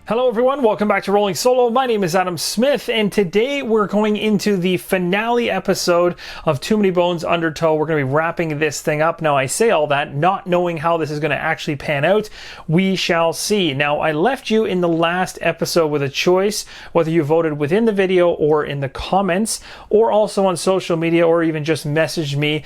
Hello everyone, welcome back to Rolling Solo. My name is Adam Smith, and today we're going into the finale episode of Too Many Bones Undertow. We're going to be wrapping this thing up. Now, I say all that not knowing how this is going to actually pan out. We shall see. Now, I left you in the last episode with a choice, whether you voted within the video or in the comments, or also on social media, or even just messaged me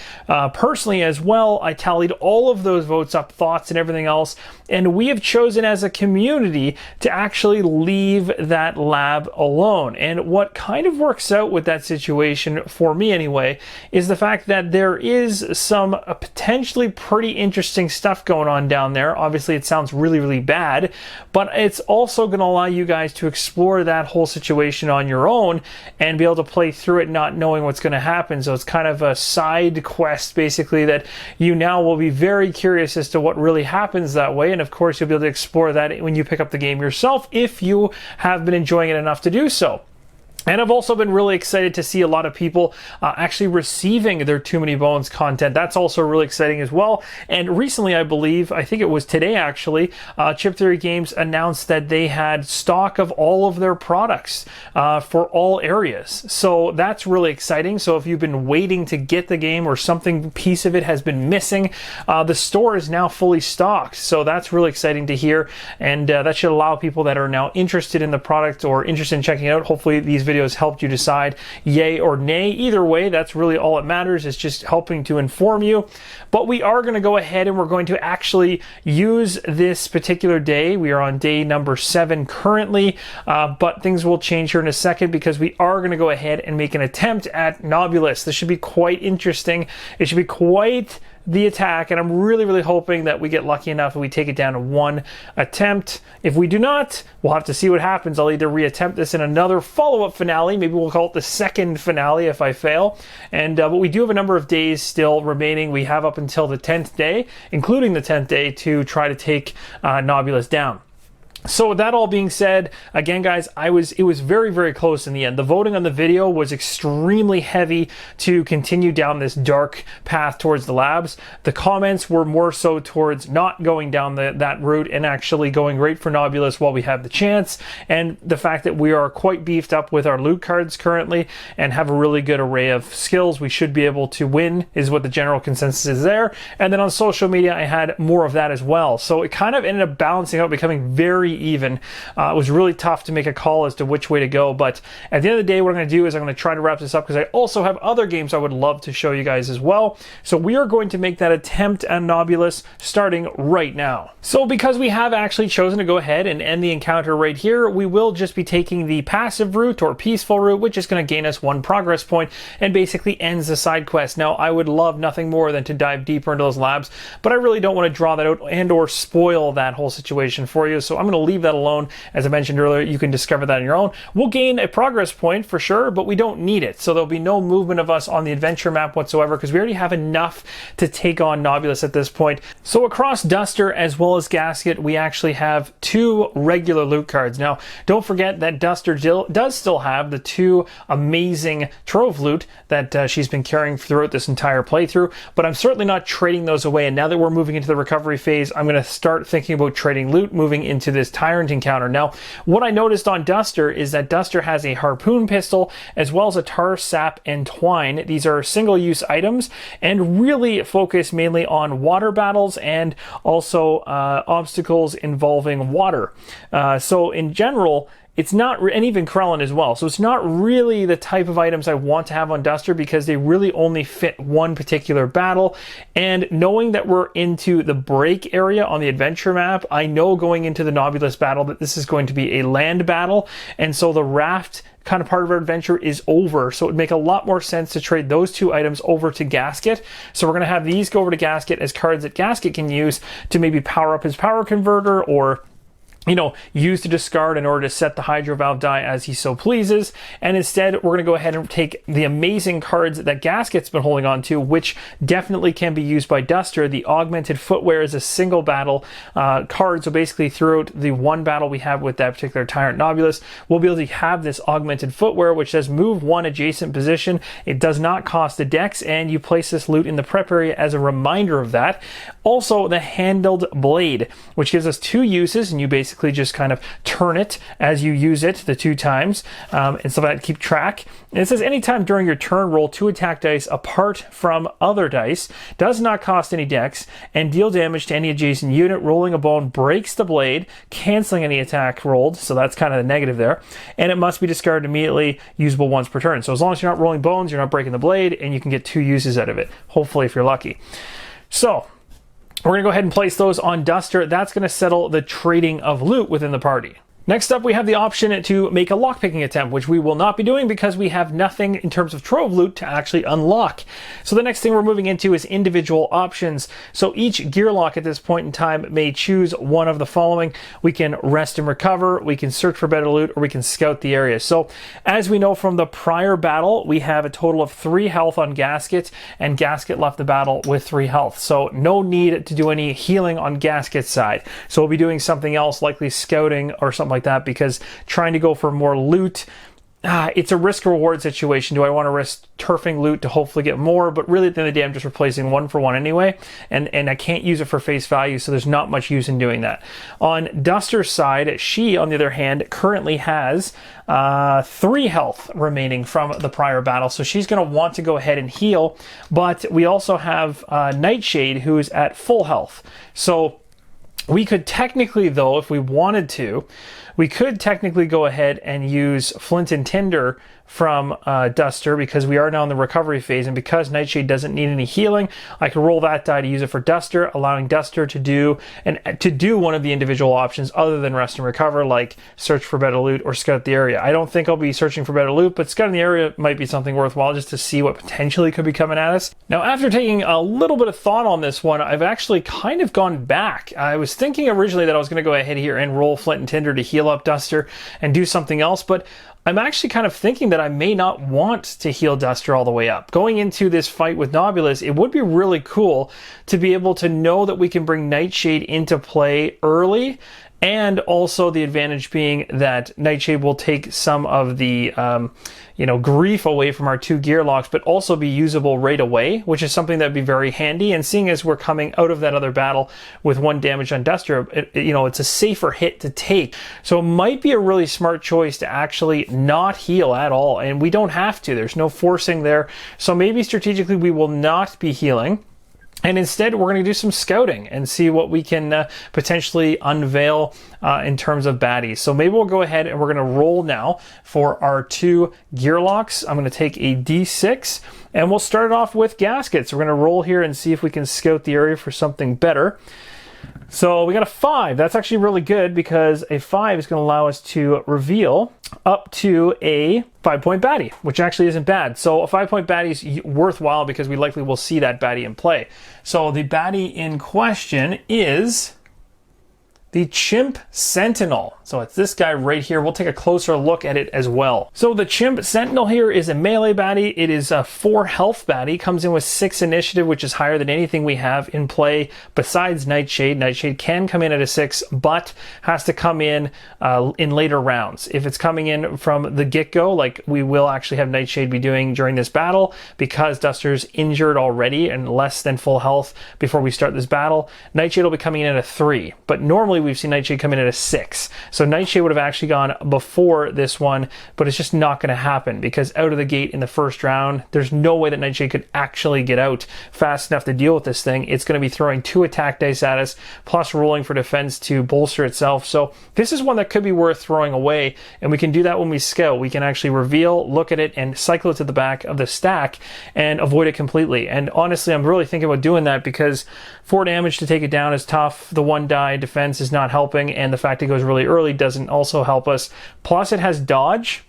personally as well. I tallied all of those votes up, thoughts and everything else, and we have chosen as a community to actually leave that lab alone. And what kind of works out with that situation, for me anyway, is the fact that there is some potentially pretty interesting stuff going on down there. Obviously, it sounds really, really bad, but it's also going to allow you guys to explore that whole situation on your own and be able to play through it not knowing what's going to happen. So it's kind of a side quest, basically, that you now will be very curious as to what really happens that way. And of course, you'll be able to explore that when you pick up the game yourself, if you have been enjoying it enough to do so. And I've also been really excited to see a lot of people actually receiving their Too Many Bones content. That's also really exciting as well. And recently, I think it was today actually, Chip Theory Games announced that they had stock of all of their products for all areas. So that's really exciting. So if you've been waiting to get the game or something, piece of it has been missing, the store is now fully stocked. So that's really exciting to hear. And that should allow people that are now interested in the product or interested in checking it out. Hopefully these videos helped you decide yay or nay. Either way, that's really all that matters, is just helping to inform you. But we are going to go ahead and we're going to actually use this particular day. We are on day number 7 currently, but things will change here in a second because we are going to go ahead and make an attempt at Nobulous. This should be quite interesting. It should be quite the attack, and I'm really, really hoping that we get lucky enough and we take it down to one attempt. If we do not, we'll have to see what happens. I'll either reattempt this in another follow-up finale, maybe we'll call it the second finale if I fail, and but we do have a number of days still remaining. We have up until the 10th day, including the 10th day, to try to take Nobulous down. So with that all being said, again guys, it was very, very close in the end. The voting on the video was extremely heavy to continue down this dark path towards the labs. The comments were more so towards not going down that route and actually going right for Nobulous while we have the chance. And the fact that we are quite beefed up with our loot cards currently and have a really good array of skills, we should be able to win, is what the general consensus is there. And then on social media, I had more of that as well. So it kind of ended up balancing out, becoming very even. It was really tough to make a call as to which way to go, but at the end of the day, what I'm going to do is I'm going to try to wrap this up because I also have other games I would love to show you guys as well. So we are going to make that attempt at Nobulous starting right now. So because we have actually chosen to go ahead and end the encounter right here, we will just be taking the passive route or peaceful route, which is going to gain us 1 progress point and basically ends the side quest. Now, I would love nothing more than to dive deeper into those labs, but I really don't want to draw that out and or spoil that whole situation for you. So I'm going to leave that alone. As I mentioned earlier, you can discover that on your own. We'll gain a progress point for sure, but we don't need it. So there'll be no movement of us on the adventure map whatsoever because we already have enough to take on Nobulous at this point. So across Duster as well as Gasket, we actually have 2 regular loot cards. Now, don't forget that Duster does still have the 2 amazing trove loot that she's been carrying throughout this entire playthrough, but I'm certainly not trading those away. And now that we're moving into the recovery phase, I'm going to start thinking about trading loot moving into this Tyrant encounter. Now, what I noticed on Duster is that Duster has a harpoon pistol as well as a tar, sap, and twine. These are single-use items and really focus mainly on water battles and also obstacles involving water. So in general, it's not, and even Krellin as well. So it's not really the type of items I want to have on Duster because they really only fit one particular battle. And knowing that we're into the break area on the adventure map, I know going into the Nobulous battle that this is going to be a land battle. And so the raft kind of part of our adventure is over. So it would make a lot more sense to trade those 2 items over to Gasket. So we're going to have these go over to Gasket as cards that Gasket can use to maybe power up his power converter or use to discard in order to set the Hydro Valve die as he so pleases. And instead, we're going to go ahead and take the amazing cards that Gasket's been holding on to, which definitely can be used by Duster. The Augmented Footwear is a single battle card. So basically, throughout the 1 battle we have with that particular Tyrant Nobulous, we'll be able to have this Augmented Footwear, which says move 1 adjacent position. It does not cost a dex, and you place this loot in the prep area as a reminder of that. Also, the Handled Blade, which gives us 2 uses, and you basically basically just kind of turn it as you use it the 2 times, and so that keep track. And it says anytime during your turn, roll 2 attack dice apart from other dice, does not cost any dex, and deal damage to any adjacent unit. Rolling a bone breaks the blade, canceling any attack rolled, so that's kind of the negative there, and it must be discarded immediately, usable once per turn. So as long as you're not rolling bones, you're not breaking the blade, and you can get 2 uses out of it, hopefully, if you're lucky. So we're going to go ahead and place those on Duster. That's going to settle the trading of loot within the party. Next up, we have the option to make a lockpicking attempt, which we will not be doing because we have nothing in terms of trove loot to actually unlock. So the next thing we're moving into is individual options. So each gear lock at this point in time may choose one of the following. We can rest and recover, we can search for better loot, or we can scout the area. So as we know from the prior battle, we have a total of 3 health on Gasket, and Gasket left the battle with 3 health. So no need to do any healing on Gasket's side. So we'll be doing something else, likely scouting or something like that, because trying to go for more loot, it's a risk reward situation. Do I want to risk turfing loot to hopefully get more? But really at the end of the day, I'm just replacing 1 for 1 anyway, and I can't use it for face value, so there's not much use in doing that. On Duster's side, she, on the other hand, currently has 3 health remaining from the prior battle, so she's going to want to go ahead and heal, but we also have Nightshade, who is at full health. So we could technically, though, if we wanted to, we could technically go ahead and use Flint and Tinder from Duster, because we are now in the recovery phase, and because Nightshade doesn't need any healing, I can roll that die to use it for Duster, allowing Duster to do one of the individual options other than rest and recover, like search for better loot or scout the area. I don't think I'll be searching for better loot, but scouting the area might be something worthwhile just to see what potentially could be coming at us. Now, after taking a little bit of thought on this one, I've actually kind of gone back. I was thinking originally that I was going to go ahead here and roll Flint and Tinder to heal up Duster and do something else, but I'm actually kind of thinking that I may not want to heal Duster all the way up. Going into this fight with Nobulous, it would be really cool to be able to know that we can bring Nightshade into play early, and also the advantage being that Nightshade will take some of the grief away from our 2 gear locks, but also be usable right away, which is something that'd be very handy. And seeing as we're coming out of that other battle with 1 damage on Duster, it's a safer hit to take. So it might be a really smart choice to actually not heal at all, and we don't have to. There's no forcing there. So maybe strategically we will not be healing, and instead, we're going to do some scouting and see what we can potentially unveil in terms of baddies. So maybe we'll go ahead and we're going to roll now for our 2 gear locks. I'm going to take a D6, and we'll start it off with Gaskets. We're going to roll here and see if we can scout the area for something better. So we got a 5. That's actually really good, because a 5 is going to allow us to reveal up to a 5-point baddie, which actually isn't bad. So a 5-point baddie is worthwhile because we likely will see that baddie in play. So the baddie in question is the Chimp Sentinel. So it's this guy right here. We'll take a closer look at it as well. So the Chimp Sentinel here is a melee baddie. It is a 4 health baddie. Comes in with 6 initiative, which is higher than anything we have in play besides Nightshade. Nightshade can come in at a 6, but has to come in later rounds. If it's coming in from the get-go, like we will actually have Nightshade be doing during this battle, because Duster's injured already and less than full health before we start this battle, Nightshade will be coming in at a 3. But normally we've seen Nightshade come in at a 6. So Nightshade would have actually gone before this one, but it's just not going to happen, because out of the gate in the first round, there's no way that Nightshade could actually get out fast enough to deal with this thing. It's going to be throwing 2 attack dice at us, plus rolling for defense to bolster itself. So this is one that could be worth throwing away, and we can do that when we scout. We can actually reveal, look at it, and cycle it to the back of the stack and avoid it completely. And honestly, I'm really thinking about doing that, because 4 damage to take it down is tough. The 1 die defense is not helping, and the fact it goes really early doesn't also help us. Plus it has dodge.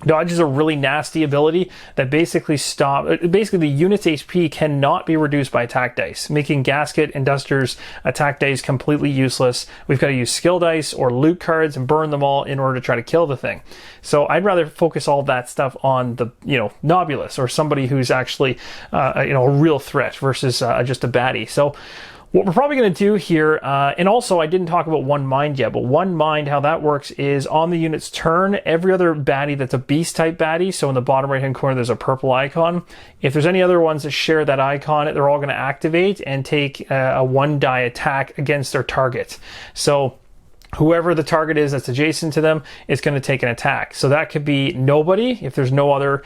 Dodge is a really nasty ability that basically the unit's HP cannot be reduced by attack dice, making Gasket and Duster's attack dice completely useless. We've got to use skill dice or loot cards and burn them all in order to try to kill the thing. So I'd rather focus all that stuff on the Nobulous, or somebody who's actually a real threat versus just a baddie. So what we're probably going to do here, and also I didn't talk about One Mind yet, but One Mind, how that works is on the unit's turn, every other baddie that's a beast type baddie, so in the bottom right hand corner there's a purple icon. If there's any other ones that share that icon, they're all going to activate and take a 1 die attack against their target. So whoever the target is that's adjacent to them is going to take an attack. So that could be nobody if there's no other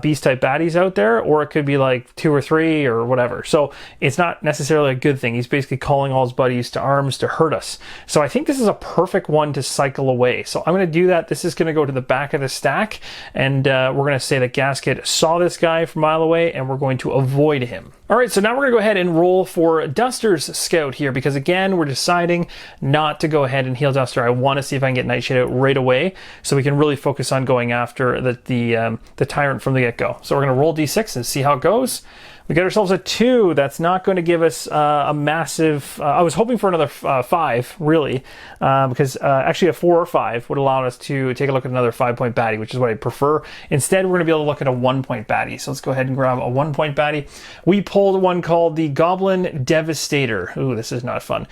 beast type baddies out there, or it could be like 2 or 3 or whatever. So it's not necessarily a good thing. He's basically calling all his buddies to arms to hurt us. So I think this is a perfect one to cycle away. So I'm going to do that. This is going to go to the back of the stack, and we're going to say that Gasket saw this guy from a mile away, and we're going to avoid him. All right, so now we're going to go ahead and roll for Duster's Scout here, because again, we're deciding not to go ahead and heal Duster. I want to see if I can get Nightshade out right away, so we can really focus on going after the Tyrant from the get-go. So we're going to roll d6 and see how it goes. We got ourselves a 2. That's not going to give us a massive... I was hoping for another 5, really, because actually a 4 or 5 would allow us to take a look at another 5-point baddie, which is what I prefer. Instead, we're going to be able to look at a 1-point baddie. So let's go ahead and grab a 1-point baddie. We pulled one called the Goblin Devastator. Ooh, this is not fun.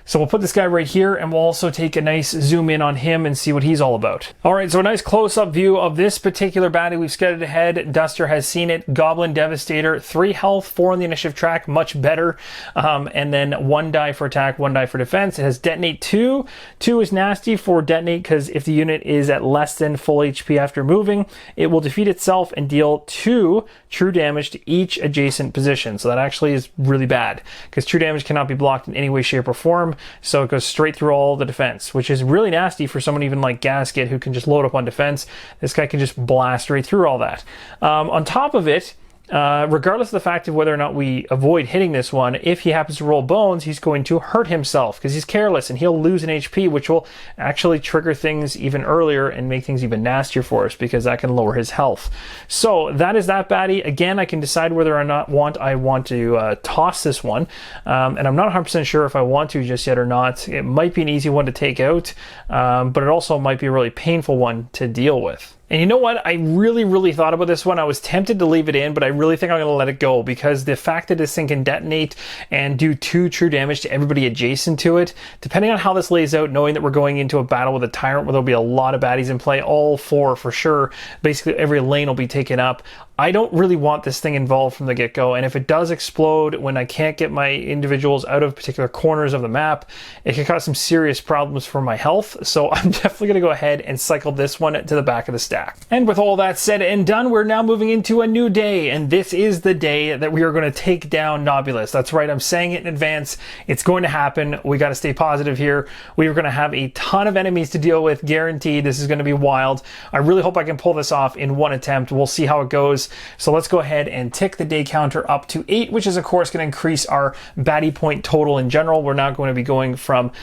So we'll put this guy right here, and we'll also take a nice zoom in on him and see what he's all about. All right, so a nice close-up view of this particular baddie. We've scouted ahead. Duster has seen it. Goblin Devastator, 3 health, 4 on the initiative track, much better. And then 1 die for attack, 1 die for defense. It has Detonate 2. 2 is nasty for Detonate because if the unit is at less than full HP after moving, it will defeat itself and deal 2 true damage to each adjacent position. So that actually is really bad because true damage cannot be blocked in any way, shape, or form. So it goes straight through all the defense, which is really nasty for someone even like Gasket who can just load up on defense. This guy can just blast right through all that. On top of it, regardless of the fact of whether or not we avoid hitting this one, if he happens to roll bones, he's going to hurt himself because he's careless and he'll lose an HP, which will actually trigger things even earlier and make things even nastier for us because that can lower his health. So that is that baddie. Again, I can decide whether or not I want to toss this one, and I'm not 100% sure if I want to just yet or not. It might be an easy one to take out, but it also might be a really painful one to deal with. And you know what? I really thought about this one. I was tempted to leave it in, but I really think I'm going to let it go because the fact that this thing can detonate and do 2 true damage to everybody adjacent to it, depending on how this lays out, knowing that we're going into a battle with a Tyrant where there'll be a lot of baddies in play, all 4 for sure, basically every lane will be taken up. I don't really want this thing involved from the get-go, and if it does explode when I can't get my individuals out of particular corners of the map, it can cause some serious problems for my health, so I'm definitely going to go ahead and cycle this one to the back of the stack. And with all that said and done, we're now moving into a new day, and this is the day that we are going to take down Nobulous. That's right, I'm saying it in advance. It's going to happen. We got to stay positive here. We are going to have a ton of enemies to deal with, guaranteed. This is going to be wild. I really hope I can pull this off in one attempt. We'll see how it goes. So let's go ahead and tick the day counter up to 8, which is of course going to increase our baddie point total in general. We're now going to be going from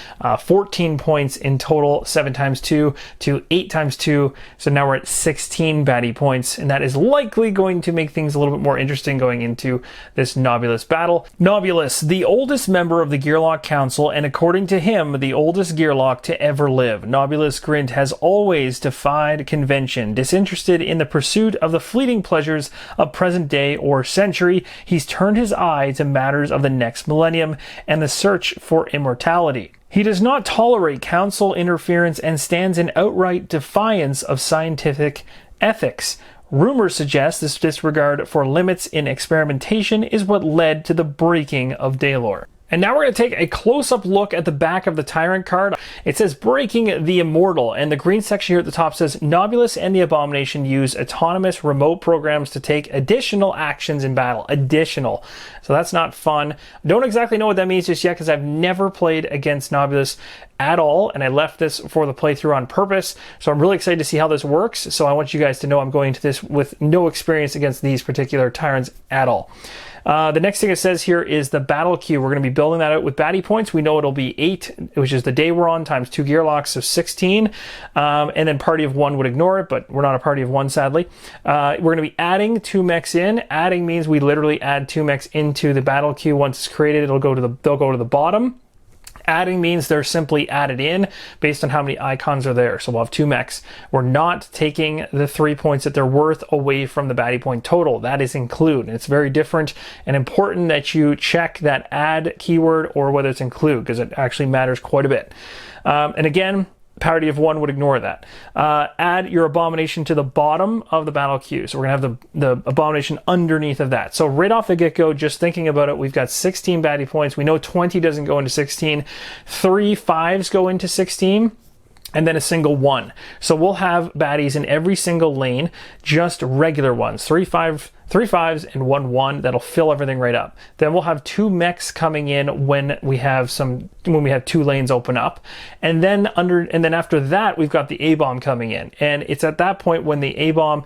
14 points in total, 7 times 2, to 8 times 2. So now we're at 16 baddie points, and that is likely going to make things a little bit more interesting going into this Nobulous battle. Nobulous, the oldest member of the Gearlock Council, and according to him, the oldest Gearlock to ever live. Nobulous Grint has always defied convention, disinterested in the pursuit of the fleeting pleasures of present day or century. He's turned his eye to matters of the next millennium and the search for immortality. He does not tolerate council interference and stands in outright defiance of scientific ethics. Rumors suggest this disregard for limits in experimentation is what led to the breaking of Daylor. And now we're going to take a close-up look at the back of the Tyrant card. It says Breaking the Immortal, and the green section here at the top says Nobulous and the Abomination use autonomous remote programs to take additional actions in battle. Additional. So that's not fun. Don't exactly know what that means just yet because I've never played against Nobulous at all, and I left this for the playthrough on purpose. So I'm really excited to see how this works. So I want you guys to know I'm going into this with no experience against these particular Tyrants at all. The next thing it says here is the Battlekey. We're going to be building that out with baddie points. We know it'll be 8, which is the day we're on, times 2 Gearlocks, so 16. And then party of 1 would ignore it, but we're not a party of 1, sadly. We're going to be adding 2 mechs in. Adding means we literally add 2 mechs into the Battlekey. Once it's created, they'll go to the bottom. Adding means they're simply added in based on how many icons are there. So we'll have 2 mechs. We're not taking the 3 points that they're worth away from the baddie point total. That is include. And it's very different and important that you check that add keyword or whether it's include because it actually matters quite a bit. And again, parity of 1 would ignore that. Add your Abomination to the bottom of the battle queue. So we're going to have the Abomination underneath of that. So right off the get-go, just thinking about it, we've got 16 baddie points. We know 20 doesn't go into 16. 3 5s go into 16. And then a single 1. So we'll have baddies in every single lane, just regular ones. 3 5s and 1 1. That'll fill everything right up. Then we'll have 2 mechs coming in when we have 2 lanes open up. And then after that, we've got the A-bomb coming in. And it's at that point when the A-bomb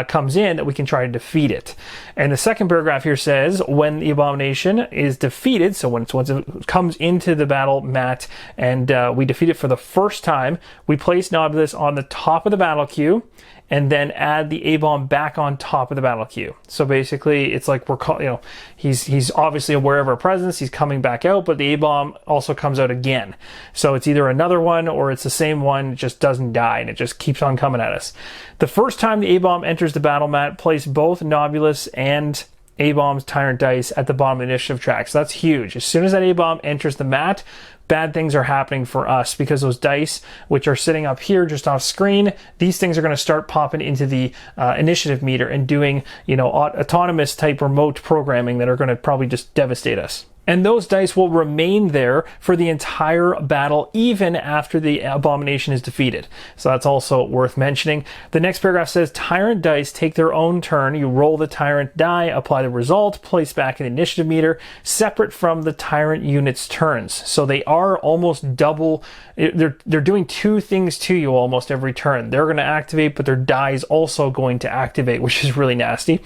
comes in that we can try to defeat it. And the second paragraph here says, when the Abomination is defeated, so once it comes into the battle mat and we defeat it for the first time, we place Nobulous on the top of the battle queue, and then add the A-bomb back on top of the battle queue. So basically, it's like he's obviously aware of our presence. He's coming back out, but the A-bomb also comes out again. So it's either another one or it's the same one. It just doesn't die, and it just keeps on coming at us. The first time the A-bomb enters the battle mat, place both Nobulous and A-bomb's Tyrant dice at the bottom of the initiative track. So that's huge. As soon as that A-bomb enters the mat, bad things are happening for us, because those dice, which are sitting up here just off screen, these things are going to start popping into the initiative meter and doing, autonomous type remote programming that are going to probably just devastate us. And those dice will remain there for the entire battle, even after the Abomination is defeated. So that's also worth mentioning. The next paragraph says, Tyrant dice take their own turn. You roll the Tyrant die, apply the result, place back in the initiative meter, separate from the Tyrant unit's turns. So they are almost double. They're doing 2 things to you almost every turn. They're going to activate, but their die is also going to activate, which is really nasty.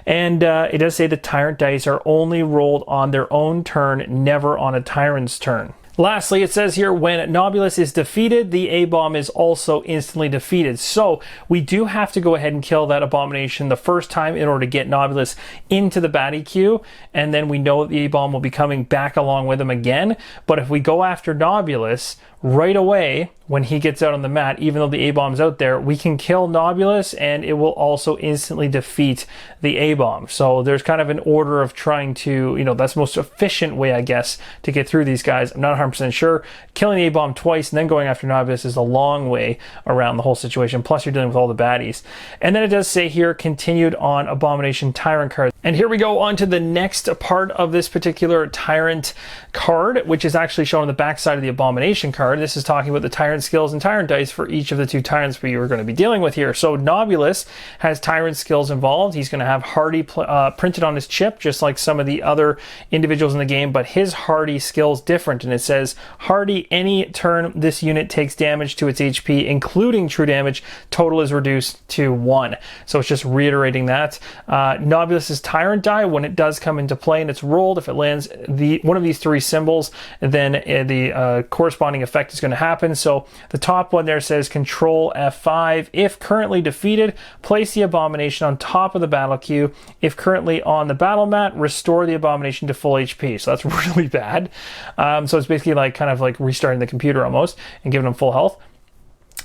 And it does say the Tyrant dice are only rolled on their own turn, never on a Tyrant's turn. Lastly, it says here, when Nobulous is defeated, the A-bomb is also instantly defeated. So we do have to go ahead and kill that Abomination the first time in order to get Nobulous into the baddie queue, and then we know that the A-bomb will be coming back along with him again. But if we go after Nobulous right away when he gets out on the mat, even though the A-bomb's out there, we can kill Nobulous and it will also instantly defeat the A-bomb. So there's kind of an order of trying to, that's the most efficient way, I guess, to get through these guys. I'm not 100% sure. Killing the A-bomb twice and then going after Nobulous is a long way around the whole situation. Plus you're dealing with all the baddies. And then it does say here, continued on Abomination Tyrant card. And here we go on to the next part of this particular Tyrant card, which is actually shown on the back side of the Abomination card. This is talking about the Tyrant skills and Tyrant dice for each of the 2 Tyrants we are going to be dealing with here. So Nobulous has Tyrant skills involved. He's going to have Hardy printed on his chip, just like some of the other individuals in the game, but his Hardy skill's different. And it says, Hardy, any turn this unit takes damage to its HP, including true damage, total is reduced to 1. So it's just reiterating that. Nobulous's Tyrant die, when it does come into play and it's rolled, if it lands one of these 3 symbols, then the corresponding effect is going to happen. So the top one there says Control F5. If currently defeated, place the Abomination on top of the battle queue. If currently on the battle mat, restore the Abomination to full HP. So that's really bad. So it's basically kind of like restarting the computer almost and giving them full health.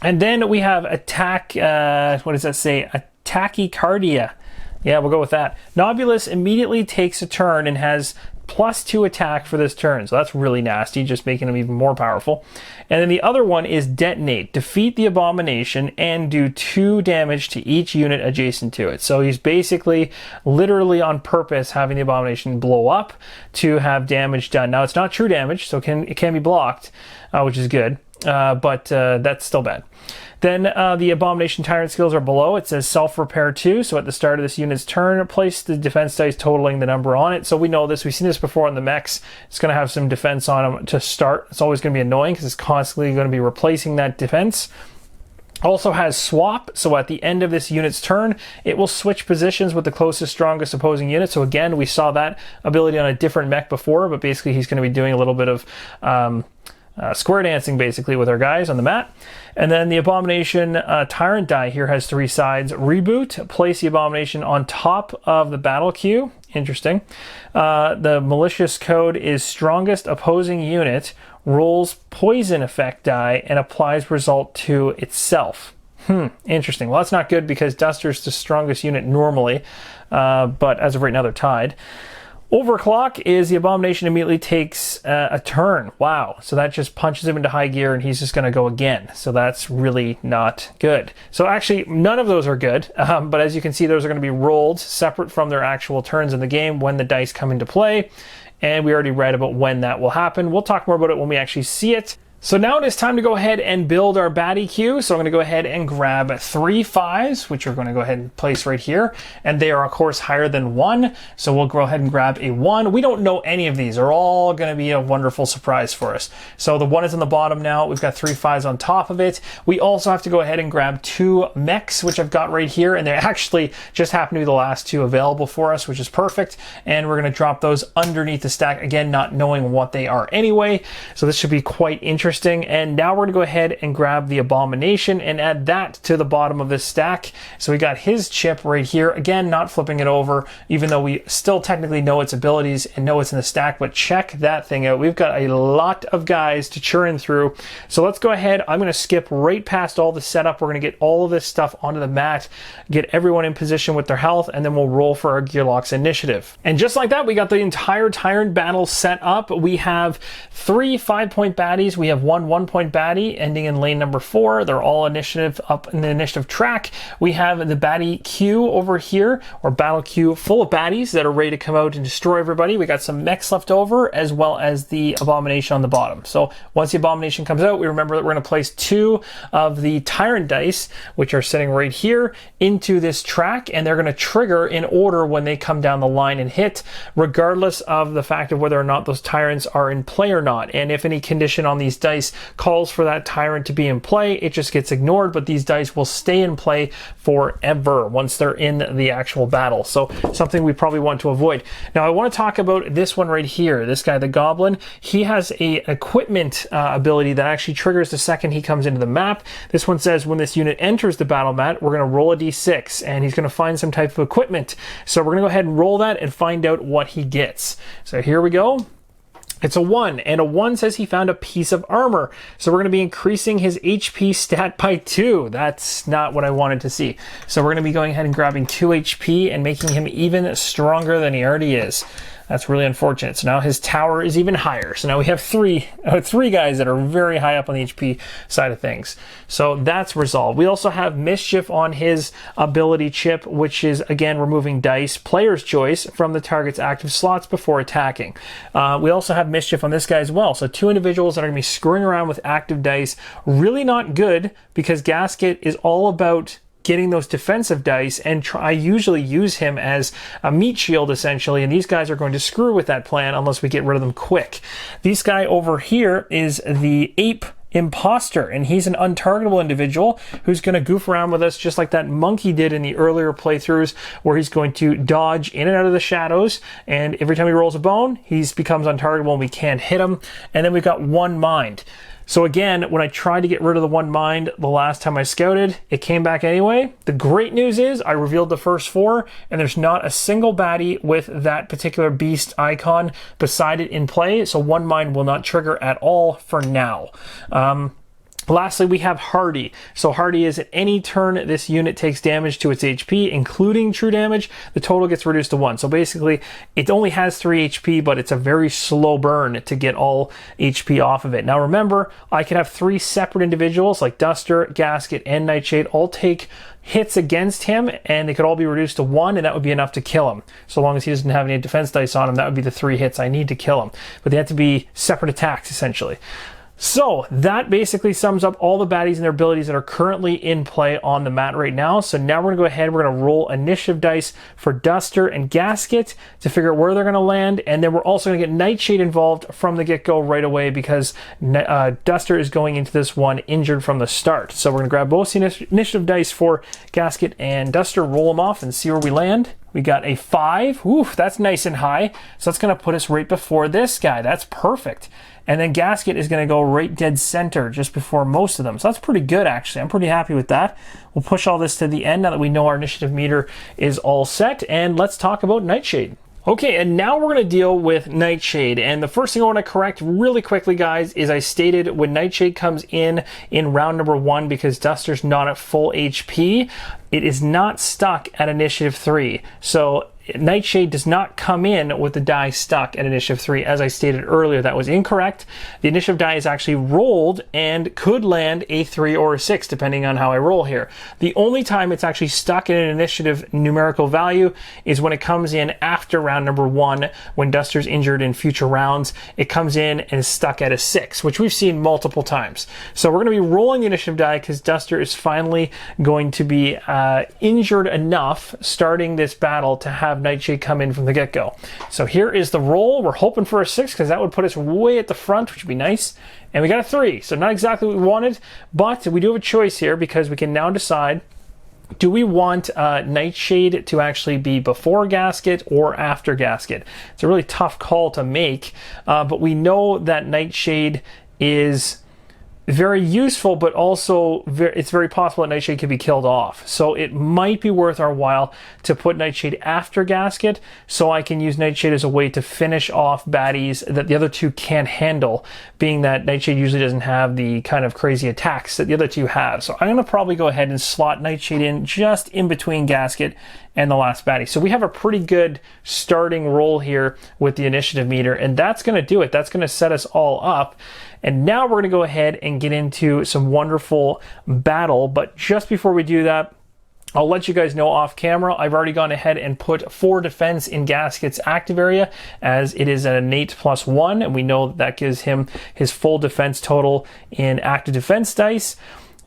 And then we have attack, what does that say? Tachycardia. Yeah, we'll go with that. Nobulous immediately takes a turn and has +2 attack for this turn. So that's really nasty, just making him even more powerful. And then the other one is Detonate. Defeat the Abomination and do 2 damage to each unit adjacent to it. So he's basically literally on purpose having the Abomination blow up to have damage done. Now it's not true damage, so it can be blocked, which is good. But that's still bad. Then the Abomination Tyrant skills are below. It says Self-Repair 2. So at the start of this unit's turn, place the defense dice totaling the number on it. So we know this. We've seen this before on the mechs. It's going to have some defense on them to start. It's always going to be annoying because it's constantly going to be replacing that defense. Also has Swap, so at the end of this unit's turn, it will switch positions with the closest, strongest opposing unit. So again, we saw that ability on a different mech before, but basically he's going to be doing a little bit of square dancing basically with our guys on the mat. And then the Abomination Tyrant die here has 3 sides. Reboot, place the Abomination on top of the battle queue. Interesting. The malicious code is strongest opposing unit rolls poison effect die and applies result to itself. Interesting. Well, that's not good because Duster's the strongest unit normally, but as of right now they're tied. Overclock is the Abomination immediately takes a turn. Wow. So that just punches him into high gear and he's just going to go again. So that's really not good. So actually, none of those are good. But as you can see, those are going to be rolled separate from their actual turns in the game when the dice come into play. And we already read about when that will happen. We'll talk more about it when we actually see it. So now it is time to go ahead and build our baddie queue. So I'm going to go ahead and grab 3 5s, which we're going to go ahead and place right here. And they are, of course, higher than 1. So we'll go ahead and grab a 1. We don't know any of these. They're all going to be a wonderful surprise for us. So the 1 is on the bottom now. We've got 3 5s on top of it. We also have to go ahead and grab 2 mechs, which I've got right here. And they actually just happen to be the last 2 available for us, which is perfect. And we're going to drop those underneath the stack. Again, not knowing what they are anyway. So this should be quite interesting. And now we're going to go ahead and grab the Abomination and add that to the bottom of this stack. So we got his chip right here. Again, not flipping it over, even though we still technically know its abilities and know it's in the stack, but check that thing out. We've got a lot of guys to churn through. So let's go ahead. I'm going to skip right past all the setup. We're going to get all of this stuff onto the mat, get everyone in position with their health, and then we'll roll for our Gearlocks initiative. And just like that, we got the entire Tyrant battle set up. We have 3 5-point baddies. We have 1 1-point baddie ending in lane number 4. They're all initiative up in the initiative track. We have the baddie queue over here, or battle queue full of baddies that are ready to come out and destroy everybody. We got some mechs left over, as well as the Abomination on the bottom. So once the Abomination comes out, we remember that we're going to place 2 of the Tyrant dice, which are sitting right here, into this track, and they're going to trigger in order when they come down the line and hit, regardless of the fact of whether or not those Tyrants are in play or not. And if any condition on these dice calls for that Tyrant to be in play, it just gets ignored, but these dice will stay in play forever once they're in the actual battle. So something we probably want to avoid. Now I want to talk about this one right here. This guy, the Goblin, he has a equipment ability that actually triggers the second he comes into the map. This one says when this unit enters the battle mat, we're going to roll a d6 and he's going to find some type of equipment. So we're going to go ahead and roll that and find out what he gets. So here we go. It's a 1, and a 1 says he found a piece of armor. So we're going to be increasing his HP stat by 2. That's not what I wanted to see. So we're going to be going ahead and grabbing 2 HP and making him even stronger than he already is. That's really unfortunate. So now his tower is even higher. So now we have three guys that are very high up on the HP side of things. So that's resolved. We also have Mischief on his ability chip, which is, again, removing dice, player's choice, from the target's active slots before attacking. We also have Mischief on this guy as well. So 2 individuals that are going to be screwing around with active dice. Really not good, because Gasket is all about getting those defensive dice, and I usually use him as a meat shield essentially, and these guys are going to screw with that plan unless we get rid of them quick. This guy over here is the Ape Impostor, and he's an untargetable individual who's going to goof around with us just like that monkey did in the earlier playthroughs, where he's going to dodge in and out of the shadows, and every time he rolls a bone, he becomes untargetable and we can't hit him. And then we've got 1 mind. So again, when I tried to get rid of the 1 mind the last time I scouted, it came back anyway. The great news is I revealed the first 4, and there's not a single baddie with that particular beast icon beside it in play, so 1 mind will not trigger at all for now. Lastly, we have Hardy. So Hardy is at any turn this unit takes damage to its HP, including true damage, the total gets reduced to 1. So basically, it only has 3 HP, but it's a very slow burn to get all HP off of it. Now remember, I could have 3 separate individuals like Duster, Gasket, and Nightshade all take hits against him, and they could all be reduced to 1, and that would be enough to kill him. So long as he doesn't have any defense dice on him, that would be the 3 hits I need to kill him. But they have to be separate attacks, essentially. So that basically sums up all the baddies and their abilities that are currently in play on the mat right now. So now we're going to go ahead, we're going to roll initiative dice for Duster and Gasket to figure out where they're going to land. And then we're also going to get Nightshade involved from the get-go right away, because Duster is going into this one injured from the start. So we're going to grab both initiative dice for Gasket and Duster, roll them off and see where we land. We got a 5. Oof, that's nice and high. So that's going to put us right before this guy. That's perfect. And then Gasket is going to go right dead center just before most of them. So that's pretty good, actually. I'm pretty happy with that. We'll push all this to the end now that we know our initiative meter is all set. And let's talk about Nightshade. Okay, and now we're going to deal with Nightshade. And the first thing I want to correct really quickly, guys, is I stated when Nightshade comes in round number 1, because Duster's not at full HP, it is not stuck at initiative 3. So Nightshade does not come in with the die stuck at initiative 3. As I stated earlier, that was incorrect. The initiative die is actually rolled and could land a 3 or a 6, depending on how I roll here. The only time it's actually stuck in an initiative numerical value is when it comes in after round number 1, when Duster's injured in future rounds. It comes in and is stuck at a 6, which we've seen multiple times. So we're going to be rolling the initiative die because Duster is finally going to be injured enough starting this battle to have Nightshade come in from the get-go. So here is the roll. We're hoping for a 6 because that would put us way at the front, which would be nice. And we got a 3, so not exactly what we wanted, but we do have a choice here because we can now decide, do we want Nightshade to actually be before Gasket or after Gasket? It's a really tough call to make, but we know that Nightshade is very useful, but also it's very possible that Nightshade could be killed off. So it might be worth our while to put Nightshade after Gasket, so I can use Nightshade as a way to finish off baddies that the other two can't handle, being that Nightshade usually doesn't have the kind of crazy attacks that the other two have. So I'm going to probably go ahead and slot Nightshade in just in between Gasket and the last baddie. So we have a pretty good starting roll here with the initiative meter, and that's going to do it. That's going to set us all up. And now we're going to go ahead and get into some wonderful battle. But just before we do that, I'll let you guys know off camera, I've already gone ahead and put 4 defense in Gasket's active area, as it is an innate +1, and we know that gives him his full defense total in active defense dice.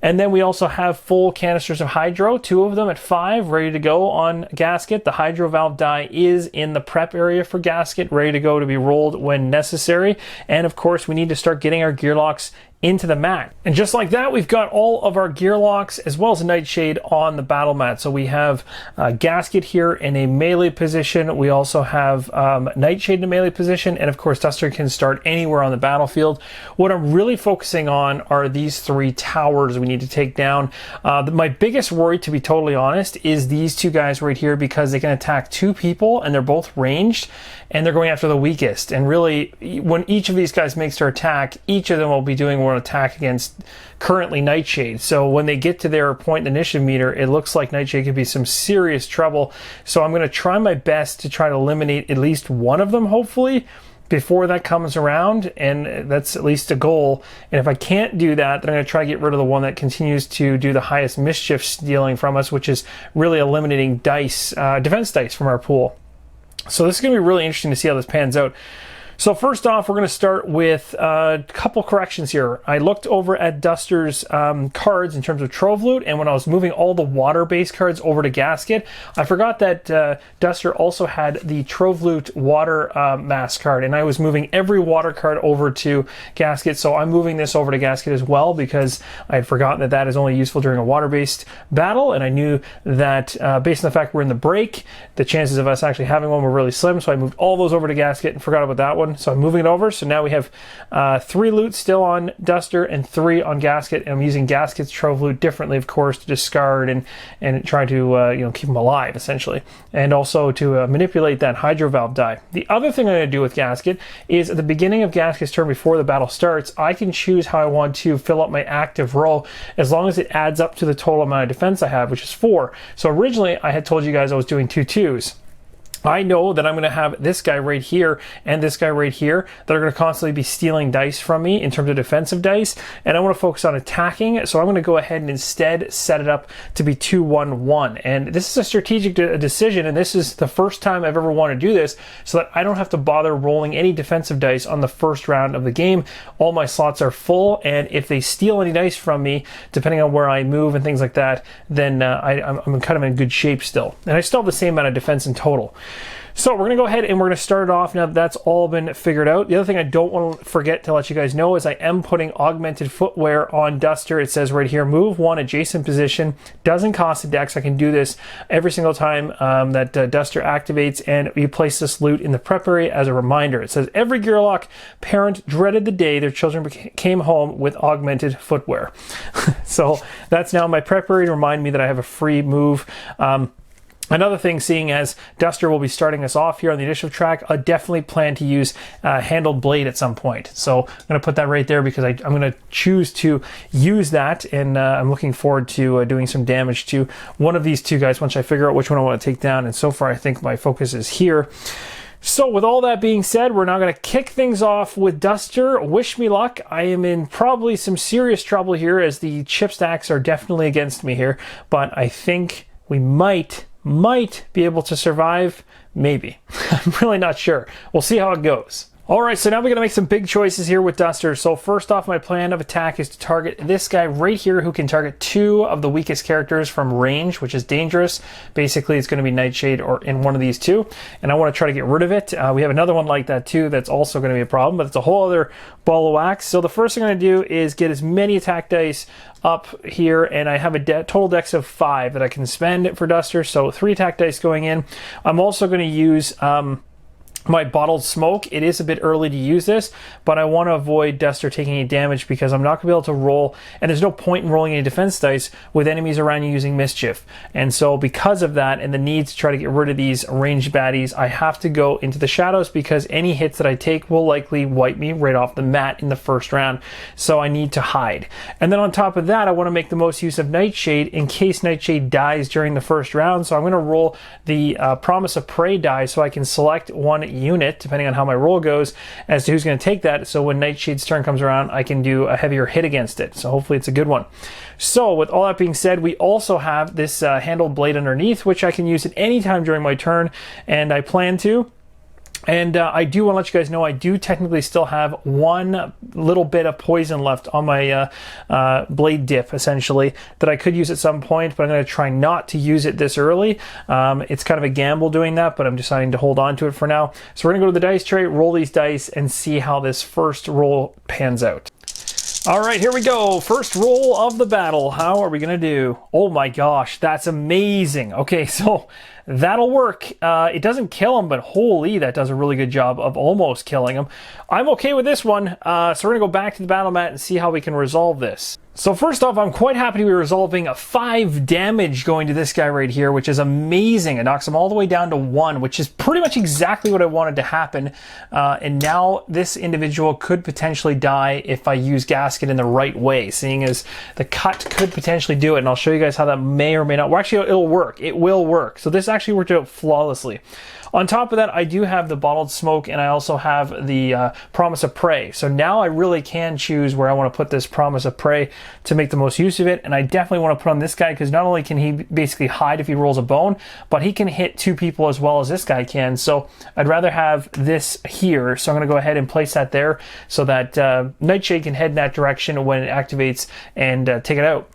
And then we also have full canisters of Hydro, 2 of them at 5, ready to go on Gasket. The Hydro Valve die is in the prep area for Gasket, ready to go to be rolled when necessary. And of course, we need to start getting our gear locks into the mat. And just like that, we've got all of our gear locks as well as a Nightshade on the battle mat. So we have Gasket here in a melee position. We also have Nightshade in a melee position. And of course, Duster can start anywhere on the battlefield. What I'm really focusing on are these 3 towers we need to take down. My biggest worry, to be totally honest, is these 2 guys right here, because they can attack 2 people and they're both ranged and they're going after the weakest. And really, when each of these guys makes their attack, each of them will be doing one attack against currently Nightshade. So when they get to their point initiative meter, it looks like Nightshade could be some serious trouble. So I'm going to try my best to try to eliminate at least one of them, hopefully, before that comes around, and that's at least a goal. And if I can't do that, then I'm going to try to get rid of the one that continues to do the highest mischief stealing from us, which is really eliminating dice, defense dice from our pool. So this is going to be really interesting to see how this pans out. So first off, we're going to start with a couple corrections here. I looked over at Duster's cards in terms of Trove Loot, and when I was moving all the water-based cards over to Gasket, I forgot that Duster also had the Trove Loot water mask card, and I was moving every water card over to Gasket, so I'm moving this over to Gasket as well, because I had forgotten that that is only useful during a water-based battle, and I knew that based on the fact we're in the break, the chances of us actually having one were really slim, so I moved all those over to Gasket and forgot about that one. So I'm moving it over. So now we have 3 loot still on Duster and 3 on Gasket. And I'm using Gasket's Trove Loot differently, of course, to discard and try to keep them alive, essentially. And also to manipulate that Hydro Valve die. The other thing I'm going to do with Gasket is at the beginning of Gasket's turn before the battle starts, I can choose how I want to fill up my active row as long as it adds up to the total amount of defense I have, which is 4. So originally I had told you guys I was doing 2 2s. I know that I'm going to have this guy right here and this guy right here that are going to constantly be stealing dice from me in terms of defensive dice, and I want to focus on attacking, so I'm going to go ahead and instead set it up to be 2-1-1. And this is a strategic decision, and this is the first time I've ever wanted to do this, so that I don't have to bother rolling any defensive dice on the first round of the game. All my slots are full, and if they steal any dice from me, depending on where I move and things like that, then I'm kind of in good shape still. And I still have the same amount of defense in total. So we're going to go ahead and we're going to start it off now that that's all been figured out. The other thing I don't want to forget to let you guys know is I am putting augmented footwear on Duster. It says right here, move 1 adjacent position. Doesn't cost a dex. I can do this every single time that Duster activates, and you place this loot in the prep area as a reminder. It says, every Gearlock parent dreaded the day their children came home with augmented footwear. So that's now my prep area to remind me that I have a free move. Another thing, seeing as Duster will be starting us off here on the initiative track, I definitely plan to use Handled Blade at some point. So I'm going to put that right there because I'm going to choose to use that, and I'm looking forward to doing some damage to one of these two guys once I figure out which one I want to take down. And so far, I think my focus is here. So with all that being said, we're now going to kick things off with Duster. Wish me luck. I am in probably some serious trouble here, as the chip stacks are definitely against me here, but I think we might be able to survive. Maybe. I'm really not sure. We'll see how it goes. Alright, so now we're going to make some big choices here with Duster. So first off, my plan of attack is to target this guy right here, who can target 2 of the weakest characters from range, which is dangerous. Basically, it's going to be Nightshade or in one of these two, and I want to try to get rid of it. We have another one like that too that's also going to be a problem, but it's a whole other ball of wax. So the first thing I'm going to do is get as many attack dice up here, and I have a total dex of 5 that I can spend for Duster, so 3 attack dice going in. I'm also going to use my bottled smoke. It is a bit early to use this, but I want to avoid Duster taking any damage because I'm not going to be able to roll, and there's no point in rolling any defense dice with enemies around you using mischief. And so because of that and the need to try to get rid of these ranged baddies, I have to go into the shadows because any hits that I take will likely wipe me right off the mat in the first round. So I need to hide. And then on top of that, I want to make the most use of Nightshade in case Nightshade dies during the first round. So I'm going to roll the Promise of Prey die so I can select one unit, depending on how my roll goes, as to who's going to take that. So when Nightshade's turn comes around, I can do a heavier hit against it. So hopefully it's a good one. So with all that being said, we also have this Handled Blade underneath, which I can use at any time during my turn, and I plan to. And I do want to let you guys know I do technically still have one little bit of poison left on my blade dip, essentially, that I could use at some point, but I'm going to try not to use it this early. It's kind of a gamble doing that, but I'm deciding to hold on to it for now. So we're going to go to the dice tray, roll these dice, and see how this first roll pans out. All right, here we go. First roll of the battle. How are we going to do? Oh my gosh, that's amazing. Okay, so that'll work. It doesn't kill him, but holy, that does a really good job of almost killing him. I'm okay with this one. So we're going to go back to the battle mat and see how we can resolve this. So first off, I'm quite happy to be resolving a 5 damage going to this guy right here, which is amazing. It knocks him all the way down to 1, which is pretty much exactly what I wanted to happen. And now this individual could potentially die if I use Gasket in the right way, seeing as the cut could potentially do it. And I'll show you guys how that may or may not. Well, actually, it'll work. It will work. So this actually worked out flawlessly. On top of that, I do have the Bottled Smoke, and I also have the Promise of Prey. So now I really can choose where I want to put this Promise of Prey to make the most use of it. And I definitely want to put on this guy because not only can he basically hide if he rolls a bone, but he can hit 2 people as well as this guy can. So I'd rather have this here. So I'm going to go ahead and place that there so that Nightshade can head in that direction when it activates and take it out.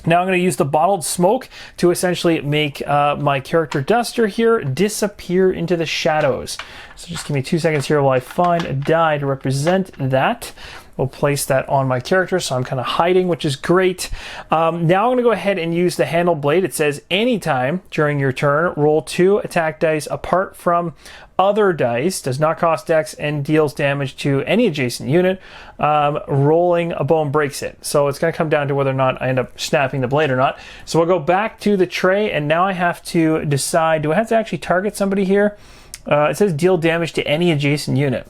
Now I'm going to use the Bottled Smoke to essentially make my character Duster here disappear into the shadows. So just give me 2 seconds here while I find a die to represent that. We'll place that on my character, so I'm kind of hiding, which is great. Now I'm going to go ahead and use the Handled Blade. It says anytime during your turn, roll 2 attack dice apart from other dice, does not cost dex, and deals damage to any adjacent unit. Rolling a bone breaks it. So it's going to come down to whether or not I end up snapping the blade or not. So we'll go back to the tray, and now I have to decide, do I have to actually target somebody here? It says deal damage to any adjacent unit.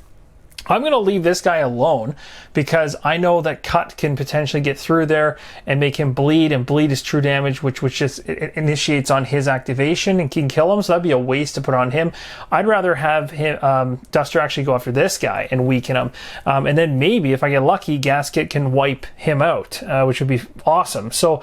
I'm going to leave this guy alone because I know that cut can potentially get through there and make him bleed, and bleed is true damage, which just it initiates on his activation and can kill him, so that'd be a waste to put on him. I'd rather have him, Duster actually go after this guy and weaken him, and then maybe if I get lucky, Gasket can wipe him out, which would be awesome. So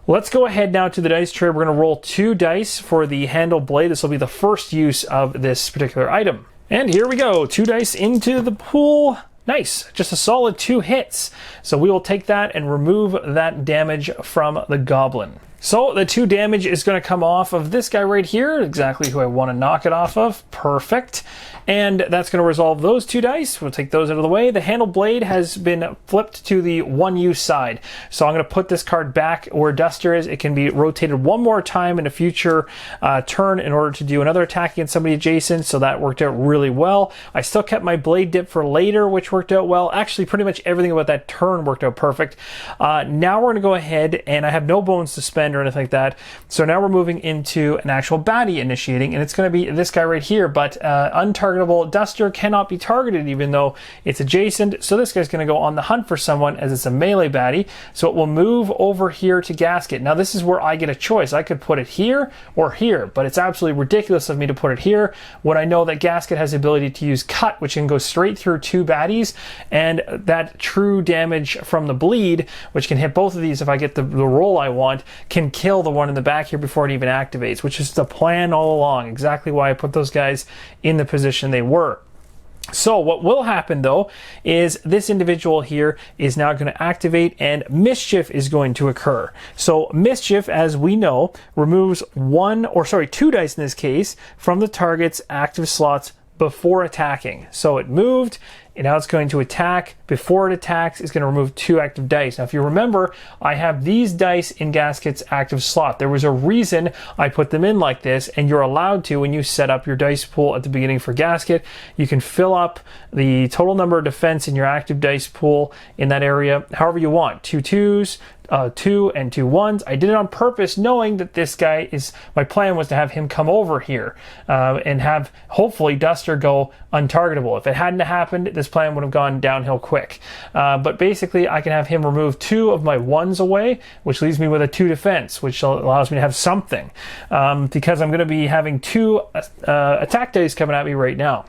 let's go ahead now to the dice tray. We're going to roll 2 dice for the Handled Blade. This will be the first use of this particular item. And here we go, 2 dice into the pool. Nice, just a solid 2 hits. So we will take that and remove that damage from the goblin. So the 2 damage is going to come off of this guy right here, exactly who I want to knock it off of. Perfect. And that's going to resolve those 2 dice. We'll take those out of the way. The Handled Blade has been flipped to the 1-use side. So I'm going to put this card back where Duster is. It can be rotated 1 more time in a future turn in order to do another attack against somebody adjacent. So that worked out really well. I still kept my blade dip for later, which worked out well. Actually, pretty much everything about that turn worked out perfect. Now we're going to go ahead, and I have no bones to spend or anything like that. So now we're moving into an actual baddie initiating, and it's going to be this guy right here, but untargetable Duster cannot be targeted even though it's adjacent. So this guy's going to go on the hunt for someone as it's a melee baddie. So it will move over here to Gasket. Now this is where I get a choice. I could put it here or here, but it's absolutely ridiculous of me to put it here when I know that Gasket has the ability to use Cut, which can go straight through two baddies, and that true damage from the bleed, which can hit both of these if I get the roll I want, can kill the one in the back here before it even activates, which is the plan all along. Exactly why I put those guys in the position they were. So what will happen though is this individual here is now going to activate and mischief is going to occur. So mischief, as we know, removes two dice in this case from the target's active slots before attacking. So it moved, and now it's going to attack. Before it attacks, it's going to remove 2 active dice. Now, if you remember, I have these dice in Gasket's active slot. There was a reason I put them in like this, and you're allowed to when you set up your dice pool at the beginning for Gasket. You can fill up the total number of defense in your active dice pool in that area however you want. 2 2s, 2 and 2 1s. I did it on purpose knowing that this guy is, my plan was to have him come over here and have hopefully Duster go untargetable. If it hadn't happened, this plan would have gone downhill quick. But basically I can have him remove 2 of my 1s away, which leaves me with a 2 defense, which allows me to have something because I'm going to be having 2 attack dice coming at me right now.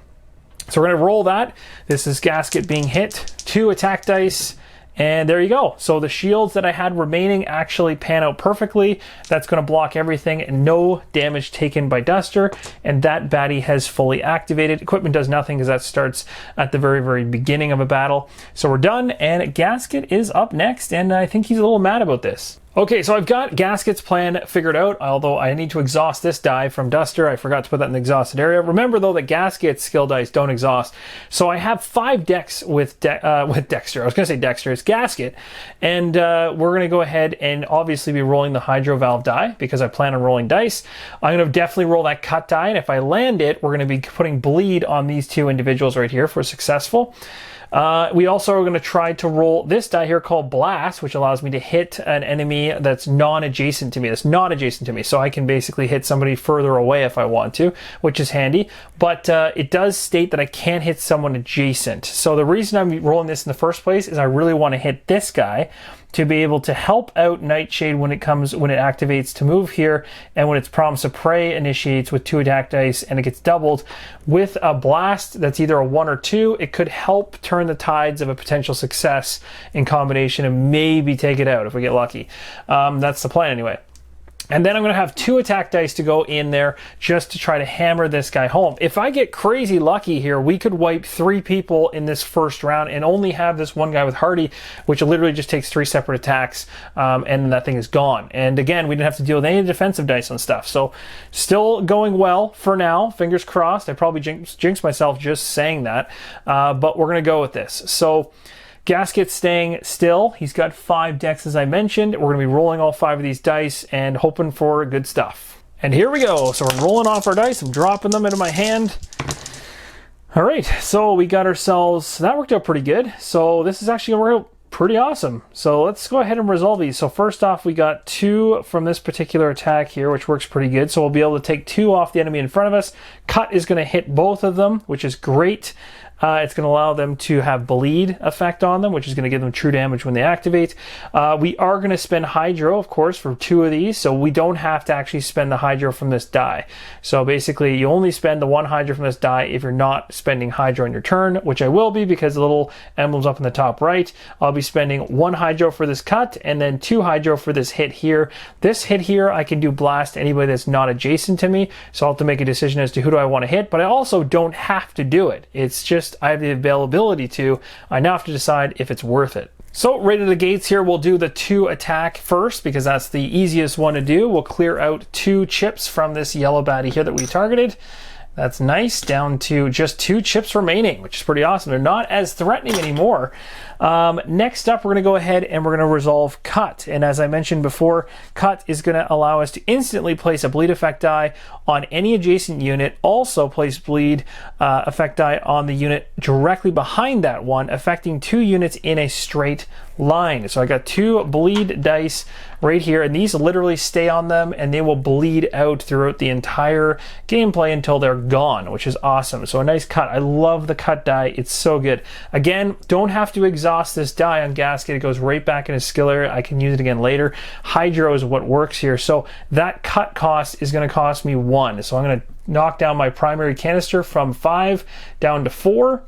So we're going to roll that. This is Gasket being hit, 2 attack dice. And there you go. So the shields that I had remaining actually pan out perfectly. That's going to block everything and no damage taken by Duster. And that baddie has fully activated. Equipment does nothing because that starts at the very, very beginning of a battle. So we're done, and Gasket is up next, and I think he's a little mad about this. Okay, so I've got Gasket's plan figured out, although I need to exhaust this die from Duster. I forgot to put that in the exhausted area. Remember, though, that Gasket's skill dice don't exhaust. So I have 5 decks with Dexter. I was going to say Dexter. It's Gasket. And we're going to go ahead and obviously be rolling the Hydro Valve die because I plan on rolling dice. I'm going to definitely roll that Cut die, and if I land it, we're going to be putting Bleed on these 2 individuals right here for successful. We also are going to try to roll this die here called Blast, which allows me to hit an enemy that's non-adjacent to me. That's not adjacent to me. So I can basically hit somebody further away if I want to, which is handy. But it does state that I can't hit someone adjacent. So the reason I'm rolling this in the first place is I really want to hit this guy to be able to help out Nightshade when it activates to move here, and when its Promise of Prey initiates with 2 attack dice and it gets doubled. With a Blast that's either a 1 or 2, it could help turn the tides of a potential success in combination and maybe take it out if we get lucky. That's the plan anyway. And then I'm going to have 2 attack dice to go in there just to try to hammer this guy home. If I get crazy lucky here, we could wipe 3 people in this first round and only have this one guy with Hardy, which literally just takes 3 separate attacks, and that thing is gone. And again, we didn't have to deal with any defensive dice on stuff. So still going well for now. Fingers crossed. I probably jinxed myself just saying that, but we're going to go with this. So Gasket's staying still. He's got 5 decks, as I mentioned. We're going to be rolling all 5 of these dice and hoping for good stuff. And here we go. So we're rolling off our dice. I'm dropping them into my hand. All right, so we got ourselves, that worked out pretty good. So this is actually going to work out pretty awesome. So let's go ahead and resolve these. So first off, we got 2 from this particular attack here, which works pretty good. So we'll be able to take 2 off the enemy in front of us. Cut is going to hit both of them, which is great. It's going to allow them to have bleed effect on them, which is going to give them true damage when they activate. We are going to spend Hydro, of course, for 2 of these, so we don't have to actually spend the Hydro from this die. So basically, you only spend the 1 Hydro from this die if you're not spending Hydro on your turn, which I will be because the little emblem's up in the top right. I'll be spending 1 Hydro for this cut and then 2 Hydro for this hit here. This hit here, I can do Blast to anybody that's not adjacent to me, so I'll have to make a decision as to who do I want to hit, but I also don't have to do it. It's just I have the availability to. I now have to decide if it's worth it. So right at the gates here, we'll do the 2 attack first because that's the easiest one to do. We'll clear out 2 chips from this yellow baddie here that we targeted. That's nice, down to just 2 chips remaining, which is pretty awesome. They're not as threatening anymore. Next up, we're going to go ahead and we're going to resolve Cut. And as I mentioned before, Cut is going to allow us to instantly place a bleed effect die on any adjacent unit. Also place bleed effect die on the unit directly behind that one, affecting 2 units in a straight line. So I got 2 bleed dice right here, and these literally stay on them and they will bleed out throughout the entire gameplay until they're gone, which is awesome. So a nice cut. I love the cut die. It's so good. Again, don't have to exhaust this die on Gasket. It goes right back in his skill area. I can use it again later. Hydro is what works here. So that cut cost is going to cost me 1. So I'm going to knock down my primary canister from 5 down to 4.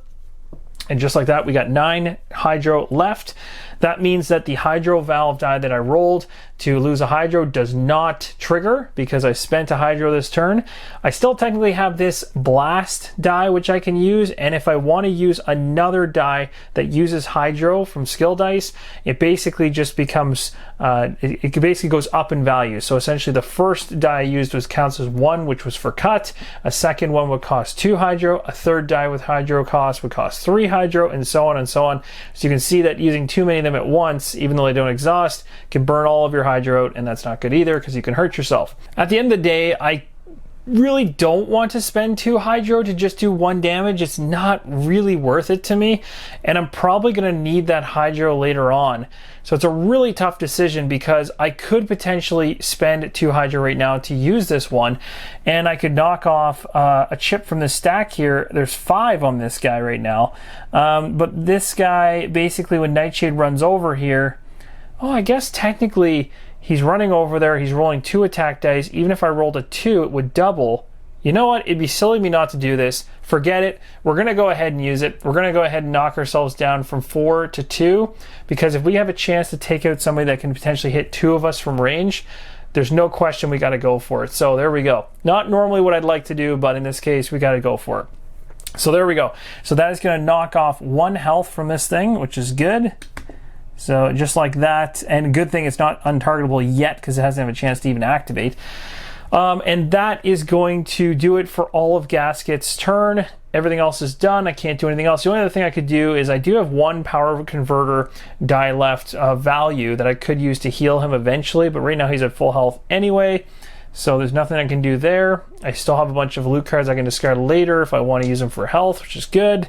And just like that, we got 9 hydro left. That means that the hydro valve die that I rolled to lose a hydro does not trigger because I spent a hydro this turn. I still technically have this blast die which I can use, and if I want to use another die that uses hydro from skill dice, it basically just becomes it basically goes up in value. So essentially the first die I used counts as 1, which was for cut. A second one would cost 2 hydro. A third die with hydro cost would cost 3 hydro, and so on and so on. So you can see that using too many of them at once, even though they don't exhaust, can burn all of your hydro out, and that's not good either because you can hurt yourself. At the end of the day, I really don't want to spend 2 hydro to just do 1 damage. It's not really worth it to me, and I'm probably going to need that hydro later on. So it's a really tough decision because I could potentially spend 2 hydro right now to use this one, and I could knock off a chip from the stack here. There's 5 on this guy right now, but this guy basically, when Nightshade runs over here, oh, I guess technically he's running over there, he's rolling 2 attack dice. Even if I rolled a 2, it would double. You know what? It'd be silly of me not to do this. Forget it. We're going to go ahead and use it. We're going to go ahead and knock ourselves down from 4 to 2, because if we have a chance to take out somebody that can potentially hit 2 of us from range, there's no question we got to go for it. So there we go. Not normally what I'd like to do, but in this case, we got to go for it. So there we go. So that is going to knock off 1 health from this thing, which is good. So just like that, and good thing it's not untargetable yet because it hasn't had a chance to even activate. And that is going to do it for all of Gasket's turn. Everything else is done. I can't do anything else. The only other thing I could do is I do have 1 power converter die left value that I could use to heal him eventually, but right now he's at full health anyway. So there's nothing I can do there. I still have a bunch of loot cards I can discard later if I want to use them for health, which is good,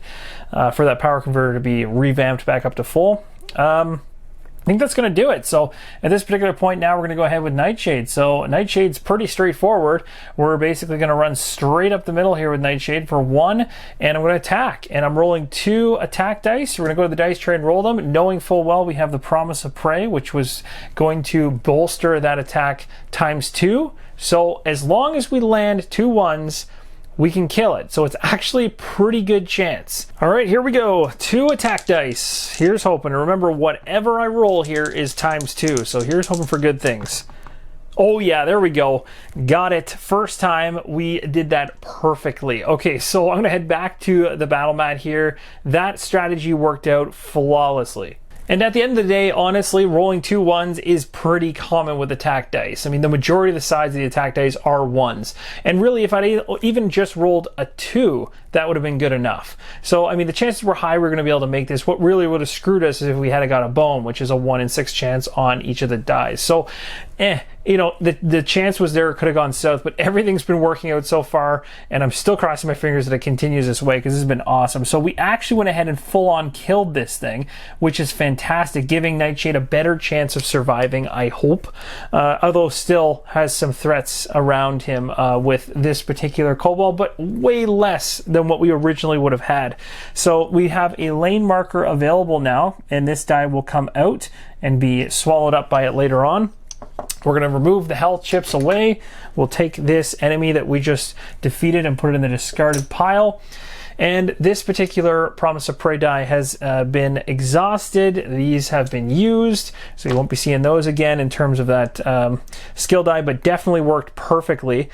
for that power converter to be revamped back up to full. I think that's going to do it. So at this particular point now, we're going to go ahead with Nightshade. So Nightshade's pretty straightforward. We're basically going to run straight up the middle here with Nightshade for 1, and I'm going to attack. And I'm rolling 2 attack dice. We're going to go to the dice tray and roll them, knowing full well we have the Promise of Prey, which was going to bolster that attack times 2. So as long as we land 2 1s, we can kill it. So it's actually a pretty good chance. All right, here we go. 2 attack dice. Here's hoping. And remember, whatever I roll here is times 2. So here's hoping for good things. Oh yeah, there we go. Got it. First time we did that perfectly. Okay, so I'm gonna head back to the battle mat here. That strategy worked out flawlessly. And at the end of the day, honestly, rolling 2 1s is pretty common with attack dice. I mean, the majority of the sides of the attack dice are 1s. And really, if I'd even just rolled a 2, that would have been good enough. So, I mean, the chances were high we're going to be able to make this. What really would have screwed us is if we had got a bone, which is a 1 in 6 chance on each of the dies. So, you know, the chance was there, it could have gone south, but everything's been working out so far, and I'm still crossing my fingers that it continues this way because this has been awesome. So we actually went ahead and full-on killed this thing, which is fantastic, giving Nightshade a better chance of surviving, I hope, although still has some threats around him with this particular kobold, but way less than what we originally would have had. So we have a lane marker available now, and this die will come out and be swallowed up by it later on. We're going to remove the health chips away. We'll take this enemy that we just defeated and put it in the discarded pile. And this particular Promise of Prey die has been exhausted. These have been used, so you won't be seeing those again in terms of that skill die, but definitely worked perfectly.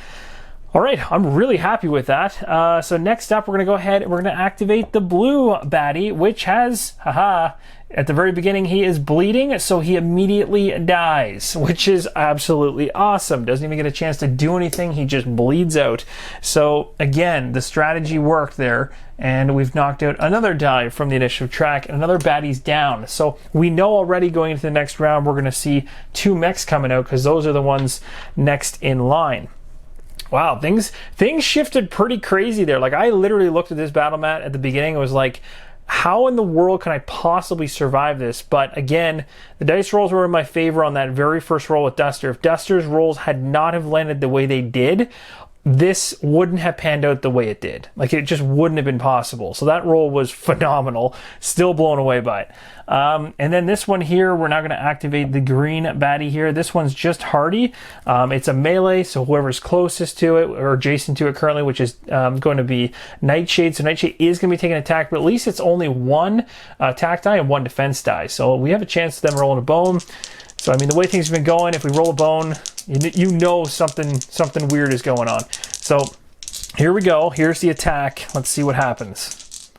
All right, I'm really happy with that. So next up, we're going to go ahead and we're going to activate the blue baddie, which has, at the very beginning, he is bleeding, so he immediately dies, which is absolutely awesome. Doesn't even get a chance to do anything. He just bleeds out. So again, the strategy worked there, and we've knocked out another die from the initiative track, and another baddie's down. So we know already going into the next round, we're going to see 2 mechs coming out, because those are the ones next in line. Wow, things shifted pretty crazy there. Like, I literally looked at this battle mat at the beginning and was like, how in the world can I possibly survive this? But again, the dice rolls were in my favor on that very first roll with Duster. If Duster's rolls had not have landed the way they did, this wouldn't have panned out the way it did. Like, it just wouldn't have been possible. So that roll was phenomenal. Still blown away by it. And then this one here, we're now going to activate the green baddie here. This one's just hardy. It's a melee, so whoever's closest to it or adjacent to it currently, which is going to be Nightshade. So Nightshade is going to be taking an attack, but at least it's only one attack die and one defense die. So we have a chance of them rolling a bone. So, I mean, the way things have been going, if we roll a bone, you know something weird is going on. So, here we go. Here's the attack. Let's see what happens.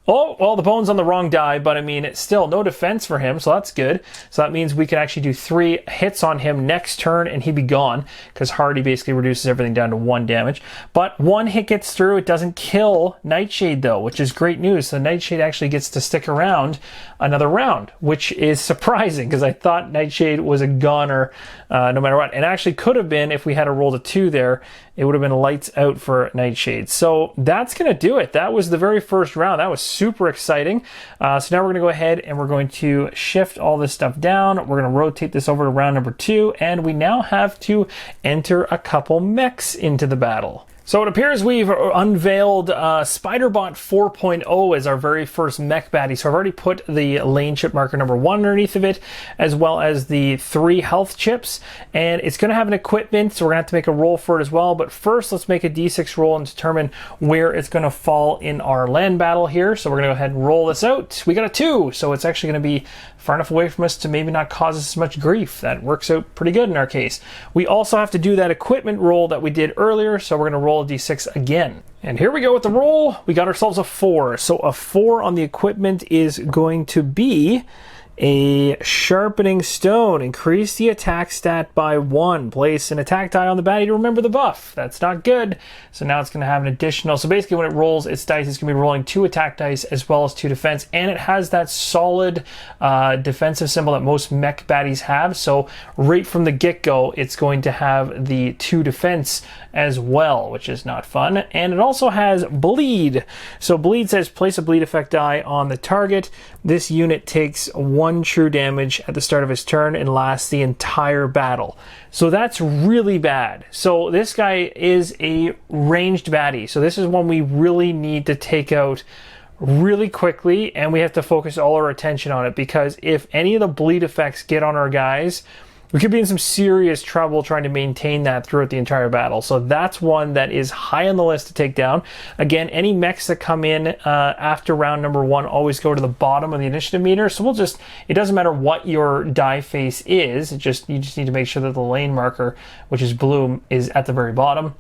Oh, well, the bone's on the wrong die, but I mean, it's still no defense for him, so that's good. So that means we can actually do 3 hits on him next turn, and he'd be gone, because Hardy basically reduces everything down to 1 damage. But 1 hit gets through. It doesn't kill Nightshade, though, which is great news. So Nightshade actually gets to stick around another round, which is surprising, because I thought Nightshade was a goner no matter what. And actually could have been if we had a roll to 2 there. It would have been lights out for Nightshade. So that's going to do it. That was the very first round. That was super exciting. So now we're going to go ahead and we're going to shift all this stuff down. We're going to rotate this over to round number 2. And we now have to enter a couple mechs into the battle. So it appears we've unveiled Spiderbot 4.0 as our very first mech baddie. So I've already put the lane chip marker number 1 underneath of it, as well as the 3 health chips. And it's going to have an equipment, so we're going to have to make a roll for it as well. But first, let's make a d6 roll and determine where it's going to fall in our land battle here. So we're going to go ahead and roll this out. We got a 2, so it's actually going to be far enough away from us to maybe not cause us as much grief. That works out pretty good in our case. We also have to do that equipment roll that we did earlier, so we're going to roll a d6 again. And here we go with the roll. We got ourselves a 4. So a 4 on the equipment is going to be a sharpening stone. Increase the attack stat by 1. Place an attack die on the baddie to remember the buff. That's not good. So now it's going to have an additional. So basically when it rolls its dice, it's going to be rolling 2 attack dice as well as 2 defense. And it has that solid defensive symbol that most mech baddies have. So right from the get-go, it's going to have the 2 defense as well, which is not fun. And it also has bleed. So bleed says place a bleed effect die on the target. This unit takes 1 true damage at the start of his turn and lasts the entire battle. So that's really bad. So this guy is a ranged baddie. So this is one we really need to take out really quickly, and we have to focus all our attention on it, because if any of the bleed effects get on our guys, we could be in some serious trouble trying to maintain that throughout the entire battle. So that's one that is high on the list to take down. Again, any mechs that come in after round number 1 always go to the bottom of the initiative meter. So it doesn't matter what your die face is, you just need to make sure that the lane marker, which is blue, is at the very bottom.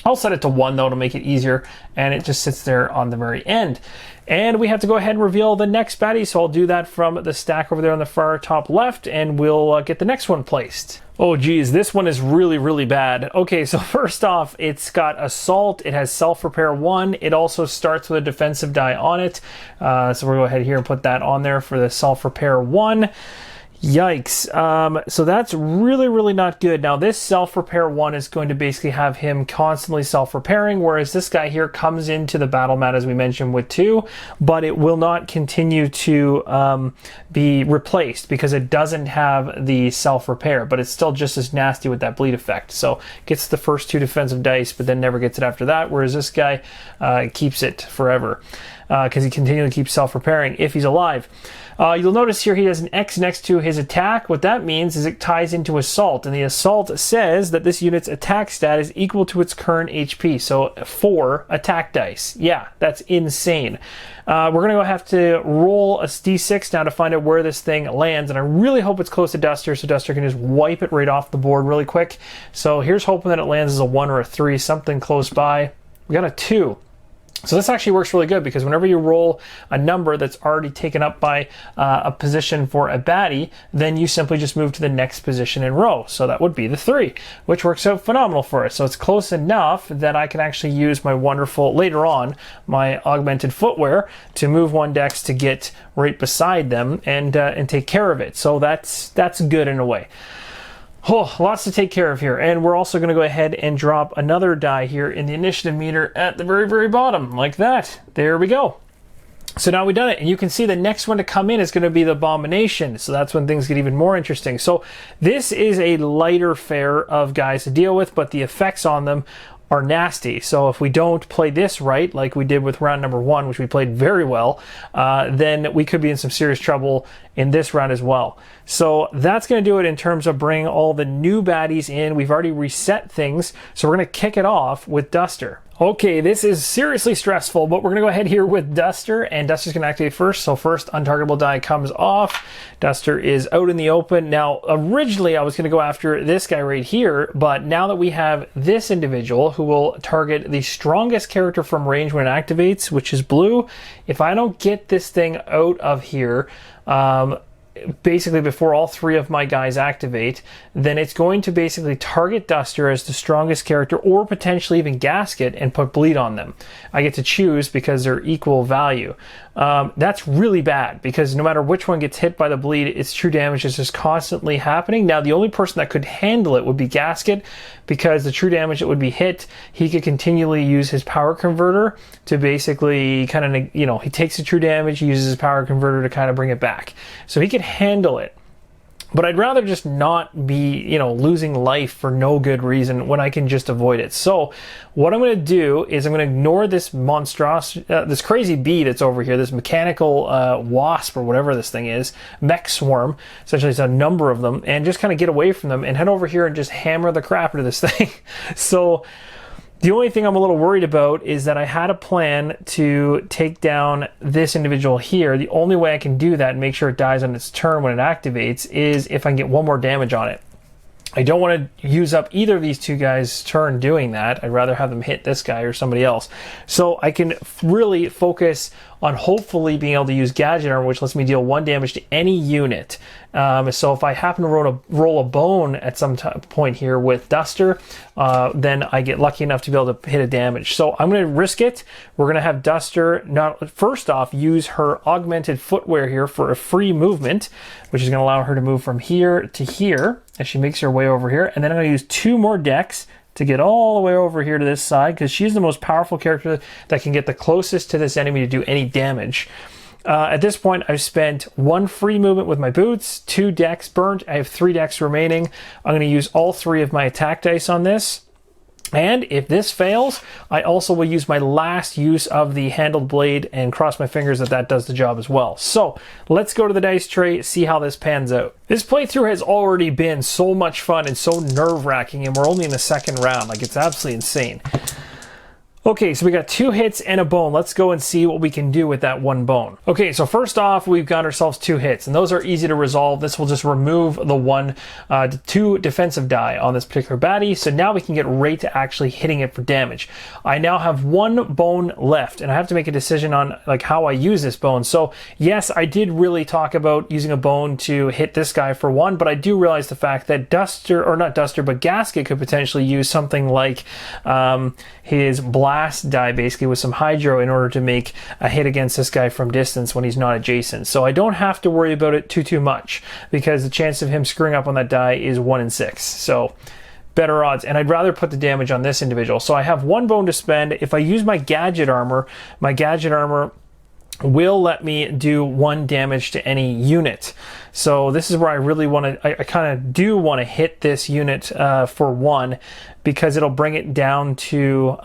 I'll set it to 1 though to make it easier, and it just sits there on the very end. And we have to go ahead and reveal the next baddie, so I'll do that from the stack over there on the far top left, and we'll get the next one placed. Oh geez, this one is really, really bad. Okay, so first off, it's got Assault, it has Self-Repair 1, it also starts with a defensive die on it. So we'll go ahead here and put that on there for the Self-Repair 1. Yikes. So that's really, really not good. Now this self-repair 1 is going to basically have him constantly self-repairing, whereas this guy here comes into the battle mat, as we mentioned, with 2, but it will not continue to be replaced because it doesn't have the self-repair, but it's still just as nasty with that bleed effect. So gets the first 2 defensive dice, but then never gets it after that, whereas this guy keeps it forever because he continually keeps self-repairing if he's alive. You'll notice here he has an X next to his attack. What that means is it ties into Assault, and the Assault says that this unit's attack stat is equal to its current HP, so 4 attack dice. Yeah, that's insane. We're going to have to roll a d6 now to find out where this thing lands, and I really hope it's close to Duster, so Duster can just wipe it right off the board really quick. So here's hoping that it lands as a 1 or a 3, something close by. We got a 2. So this actually works really good, because whenever you roll a number that's already taken up by a position for a baddie, then you simply just move to the next position in row. So that would be the 3, which works out phenomenal for us. So it's close enough that I can actually use my wonderful, later on, my augmented footwear to move 1 dex to get right beside them and take care of it. So that's good in a way. Oh, lots to take care of here. And we're also going to go ahead and drop another die here in the initiative meter at the very, very bottom, like that. There we go. So now we've done it, and you can see the next one to come in is going to be the Abomination. So that's when things get even more interesting. So this is a lighter fare of guys to deal with, but the effects on them are nasty. So if we don't play this right, like we did with round number 1, which we played very well, then we could be in some serious trouble in this round as well. So that's going to do it in terms of bringing all the new baddies in. We've already reset things, so we're going to kick it off with Duster. Okay, this is seriously stressful, but we're going to go ahead here with Duster, and Duster's going to activate first. So first untargetable die comes off. Duster is out in the open. Now, originally I was going to go after this guy right here, but now that we have this individual who will target the strongest character from range when it activates, which is blue, if I don't get this thing out of here, basically before all 3 of my guys activate, then it's going to basically target Duster as the strongest character, or potentially even Gasket, and put bleed on them. I get to choose because they're equal value. That's really bad, because no matter which one gets hit by the bleed, its true damage is just constantly happening. Now, the only person that could handle it would be Gasket, because the true damage that would be hit, he could continually use his power converter to basically kind of, you know, he takes the true damage, he uses his power converter to kind of bring it back. So he could handle it. But I'd rather just not be, you know, losing life for no good reason when I can just avoid it. So what I'm going to do is I'm going to ignore this this crazy bee that's over here, this mechanical wasp or whatever this thing is, mech swarm, essentially it's a number of them, and just kind of get away from them and head over here and just hammer the crap out of this thing. So the only thing I'm a little worried about is that I had a plan to take down this individual here. The only way I can do that and make sure it dies on its turn when it activates is if I can get 1 more damage on it. I don't want to use up either of these 2 guys' turn doing that. I'd rather have them hit this guy or somebody else. So I can really focus on hopefully being able to use Gadget Armor, which lets me deal 1 damage to any unit. So if I happen to roll a bone at some point here with Duster, then I get lucky enough to be able to hit a damage. So I'm going to risk it. We're going to have Duster, first off, use her augmented footwear here for a free movement, which is going to allow her to move from here to here as she makes her way over here. And then I'm going to use 2 more decks to get all the way over here to this side, because she's the most powerful character that can get the closest to this enemy to do any damage. At this point, I've spent 1 free movement with my boots, 2 decks burnt. I have 3 decks remaining. I'm going to use all 3 of my attack dice on this. And if this fails, I also will use my last use of the handled blade and cross my fingers that that does the job as well. So let's go to the dice tray, see how this pans out. This playthrough has already been so much fun and so nerve-wracking, and we're only in the 2nd round. Like, it's absolutely insane. Okay, so we got 2 hits and a bone. Let's go and see what we can do with that 1 bone. Okay, so first off, we've got ourselves 2 hits, and those are easy to resolve. This will just remove the 2 defensive die on this particular baddie, so now we can get right to actually hitting it for damage. I now have 1 bone left, and I have to make a decision on like how I use this bone. So yes, I did really talk about using a bone to hit this guy for 1, but I do realize the fact that Gasket could potentially use something like his blast die basically with some hydro in order to make a hit against this guy from distance when he's not adjacent. So I don't have to worry about it too much, because the chance of him screwing up on that die is 1 in 6. So better odds, and I'd rather put the damage on this individual. So I have 1 bone to spend. If I use my gadget armor will let me do 1 damage to any unit. So this is where I really want to, I kind of do want to hit this unit for 1, because it'll bring it down to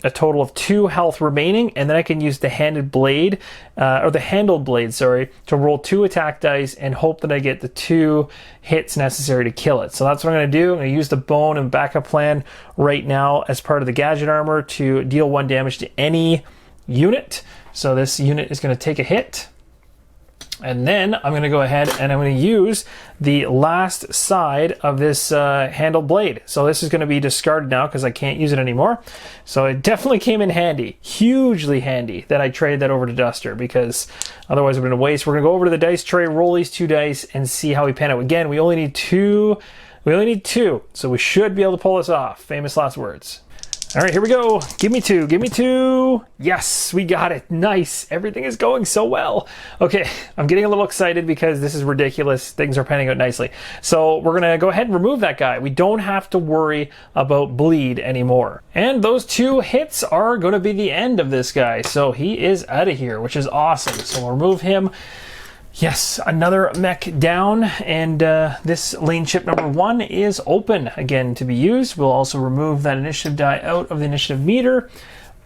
a total of 2 health remaining, and then I can use the handled blade, to roll 2 attack dice and hope that I get the 2 hits necessary to kill it. So that's what I'm going to do. I'm going to use the bone and backup plan right now as part of the gadget armor to deal 1 damage to any unit. So this unit is going to take a hit, and then I'm going to go ahead and I'm going to use the last side of this handled blade. So this is going to be discarded now because I can't use it anymore. So it definitely came in handy, hugely handy, that I traded that over to Duster, because otherwise it would have been a waste. We're going to go over to the dice tray, roll these 2 dice, and see how we pan out. Again, we only need 2. So we should be able to pull this off. Famous last words. All right, here we go. Give me two. Give me two. Yes, we got it. Nice. Everything is going so well. Okay, I'm getting a little excited because this is ridiculous. Things are panning out nicely. So we're going to go ahead and remove that guy. We don't have to worry about bleed anymore. And those 2 hits are going to be the end of this guy. So he is out of here, which is awesome. So we'll remove him. Yes, another mech down, and this lane chip number 1 is open again to be used. We'll also remove that initiative die out of the initiative meter.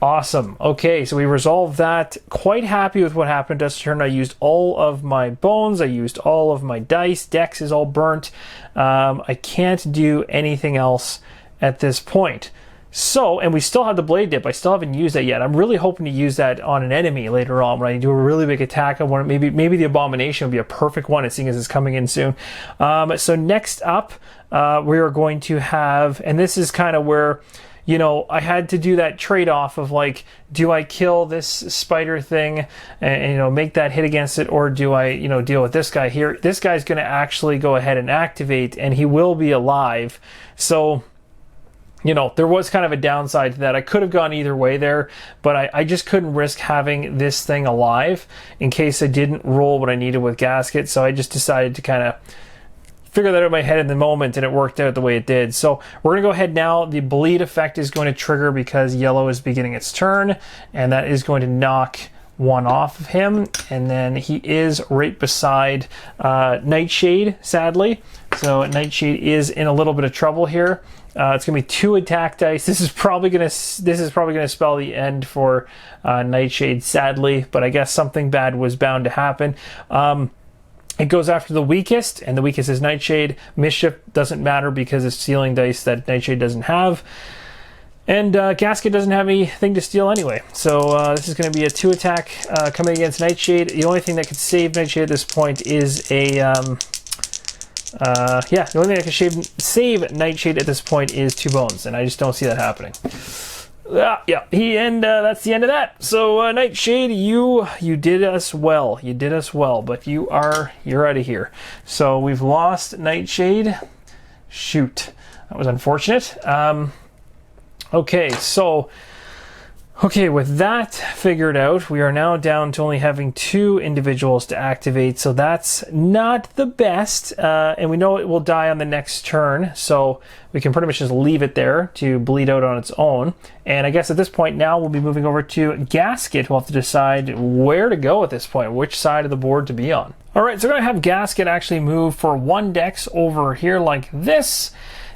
Awesome. Okay, so we resolved that. Quite happy with what happened this turn. I used all of my bones. I used all of my dice. Dex is all burnt. I can't do anything else at this point. So, and we still have the blade dip. I still haven't used that yet. I'm really hoping to use that on an enemy later on when I do a really big attack. I want maybe the Abomination would be a perfect one, seeing as it's coming in soon. So next up, we are going to have, and this is kind of where, you know, I had to do that trade-off of like, do I kill this spider thing and, you know, make that hit against it, or do I, you know, deal with this guy here? This guy's going to actually go ahead and activate, and he will be alive. So, you know, there was kind of a downside to that. I could have gone either way there, but I just couldn't risk having this thing alive in case I didn't roll what I needed with Gasket. So I just decided to kind of figure that out in my head in the moment, and it worked out the way it did. So we're going to go ahead now. The bleed effect is going to trigger because yellow is beginning its turn, and that is going to knock 1 off of him. And then he is right beside Nightshade, sadly. So Nightshade is in a little bit of trouble here. It's gonna be 2 attack dice. This is probably gonna spell the end for Nightshade, sadly. But I guess something bad was bound to happen. It goes after the weakest, and the weakest is Nightshade. Mischief doesn't matter because it's stealing dice that Nightshade doesn't have. And Gasket doesn't have anything to steal anyway. So this is going to be a 2 attack coming against Nightshade. The only thing that could save Nightshade at this point is a... the only thing that can save Nightshade at this point is 2 bones, and I just don't see that happening. That's the end of that. So Nightshade, you did us well. You did us well, but you're out of here. So we've lost Nightshade. Shoot, that was unfortunate. Okay, with that figured out, we are now down to only having 2 individuals to activate, so that's not the best, and we know it will die on the next turn, so we can pretty much just leave it there to bleed out on its own. And I guess at this point now we'll be moving over to Gasket. We'll have to decide where to go at this point, which side of the board to be on. Alright, so we're going to have Gasket actually move for 1 dex over here like this.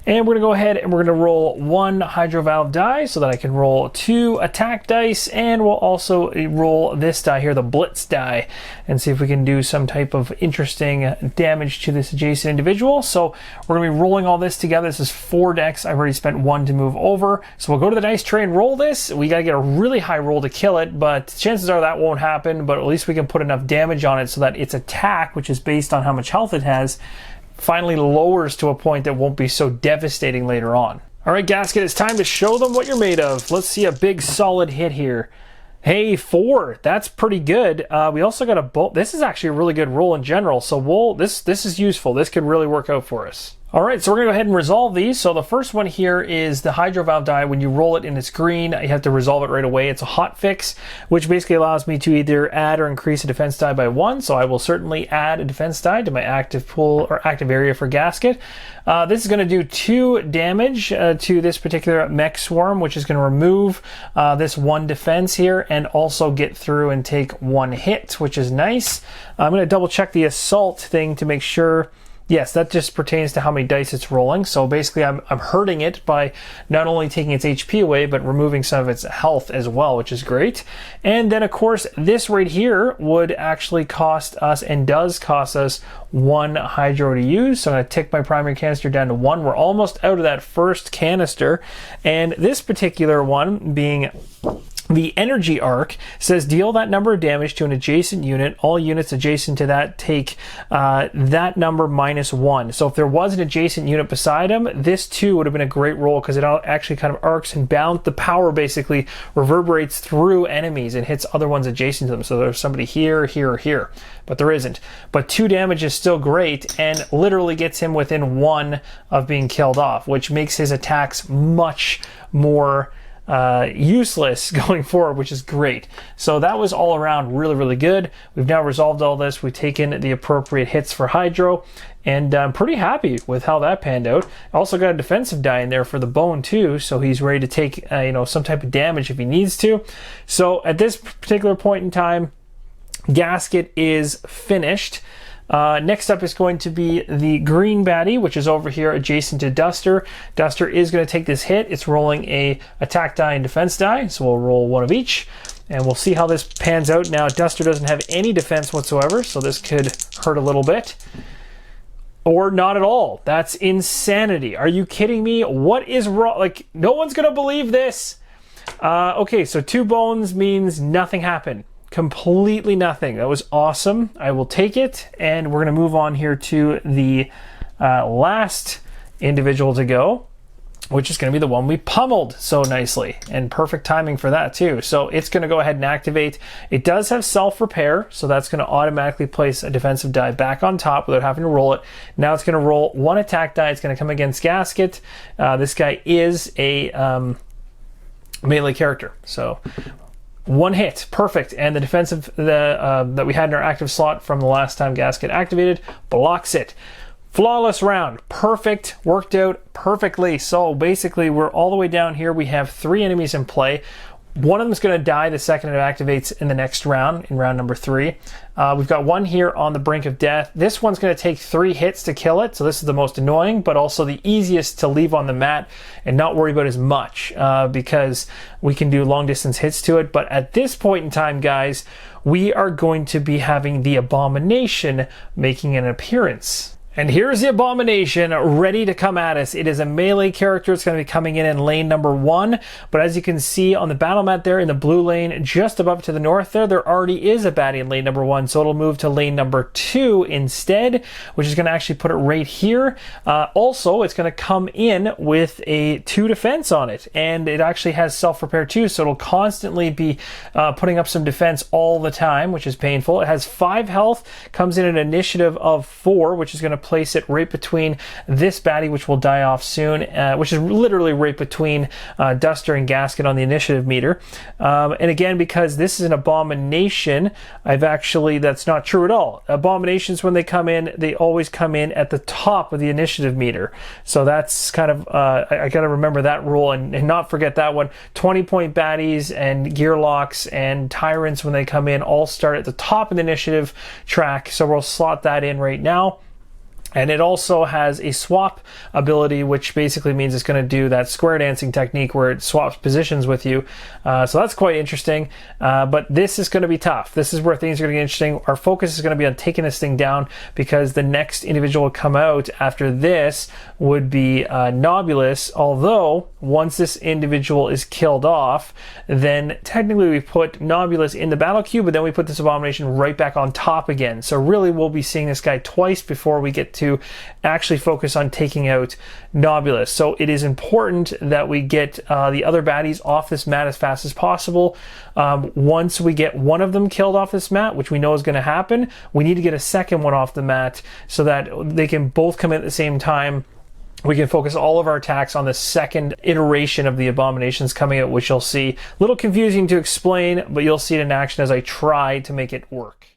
And we're going to go ahead and we're going to roll 1 Hydro Valve die so that I can roll 2 attack dice, and we'll also roll this die here, the Blitz die, and see if we can do some type of interesting damage to this adjacent individual. So we're going to be rolling all this together. This is 4 decks. I've already spent 1 to move over. So we'll go to the dice tray and roll this. We got to get a really high roll to kill it, but chances are that won't happen, but at least we can put enough damage on it so that its attack, which is based on how much health it has, finally lowers to a point that won't be so devastating later on. All right, Gasket, it's time to show them what you're made of. Let's see a big solid hit here. Hey, 4. That's pretty good. We also got a bolt. This is actually a really good roll in general, so this is useful. This could really work out for us. All right, so we're going to go ahead and resolve these. So the first one here is the Hydro Valve die. When you roll it and it's green, you have to resolve it right away. It's a hot fix, which basically allows me to either add or increase a defense die by 1. So I will certainly add a defense die to my active pool or active area for Gasket. This is going to do 2 damage to this particular mech swarm, which is going to remove this 1 defense here and also get through and take 1 hit, which is nice. I'm going to double check the assault thing to make sure. Yes, that just pertains to how many dice it's rolling. So basically I'm hurting it by not only taking its HP away, but removing some of its health as well, which is great. And then of course, this right here would actually cost us, and does cost us, 1 Hydro to use. So I'm going to tick my primary canister down to 1. We're almost out of that first canister. And this particular one, being the energy arc, says deal that number of damage to an adjacent unit. All units adjacent to that take that number minus 1. So if there was an adjacent unit beside him, this too would have been a great roll because it actually kind of arcs and bounds. The power basically reverberates through enemies and hits other ones adjacent to them. So there's somebody here, here, or here, but there isn't. But 2 damage is still great and literally gets him within 1 of being killed off, which makes his attacks much more useless going forward, which is great. So that was all around really, really good. We've now resolved all this. We've taken the appropriate hits for Hydro, and I'm pretty happy with how that panned out. Also got a defensive die in there for the bone too, so he's ready to take you know, some type of damage if he needs to. So at this particular point in time, Gasket is finished. Next up is going to be the green baddie, which is over here adjacent to Duster. Duster is going to take this hit. It's rolling a attack die and defense die, so we'll roll one of each, and we'll see how this pans out. Now, Duster doesn't have any defense whatsoever, so this could hurt a little bit. Or not at all. That's insanity. Are you kidding me? What is wrong? Like, no one's going to believe this. Okay, so 2 bones means nothing happened. Completely nothing. That was awesome. I will take it, and we're going to move on here to the last individual to go, which is going to be the one we pummeled so nicely, and perfect timing for that too. So it's going to go ahead and activate. It does have self-repair, so that's going to automatically place a defensive die back on top without having to roll it. Now it's going to roll 1 attack die. It's going to come against Gasket. This guy is a melee character, so 1 hit, perfect, and the defensive that we had in our active slot from the last time Gasket activated blocks it. Flawless round, perfect, worked out perfectly. So basically we're all the way down here. We have 3 enemies in play. One of them is going to die the second it activates in the next round, in round number 3. We've got one here on the brink of death. This one's going to take 3 hits to kill it, so this is the most annoying, but also the easiest to leave on the mat and not worry about as much, because we can do long distance hits to it. But at this point in time, guys, we are going to be having the Abomination making an appearance. And here's the Abomination ready to come at us. It is a melee character. It's going to be coming in lane number 1. But as you can see on the battle mat there in the blue lane, just above to the north there already is a baddie in lane number 1. So it'll move to lane number 2 instead, which is going to actually put it right here. Also, it's going to come in with a 2 defense on it. And it actually has self-repair too. So it'll constantly be putting up some defense all the time, which is painful. It has 5 health, comes in an initiative of 4, which is going to place it right between this baddie, which will die off soon, which is literally right between Duster and Gasket on the initiative meter. And again, because this is an Abomination, that's not true at all. Abominations, when they come in, they always come in at the top of the initiative meter. So that's kind of, I got to remember that rule and not forget that one. 20-point baddies and Gearlocks and Tyrants, when they come in, all start at the top of the initiative track. So we'll slot that in right now. And it also has a swap ability, which basically means it's going to do that square dancing technique where it swaps positions with you. So that's quite interesting. But this is going to be tough. This is where things are going to get interesting. Our focus is going to be on taking this thing down, because the next individual to come out after this would be Nobulous. Although, once this individual is killed off, then technically we put Nobulous in the battle queue, but then we put this Abomination right back on top again. So really we'll be seeing this guy twice before we get to actually focus on taking out Nobulous. So it is important that we get the other baddies off this mat as fast as possible. Once we get one of them killed off this mat, which we know is going to happen, we need to get a second one off the mat so that they can both come in at the same time. We can focus all of our attacks on the second iteration of the Abominations coming out, which you'll see. A little confusing to explain, but you'll see it in action as I try to make it work.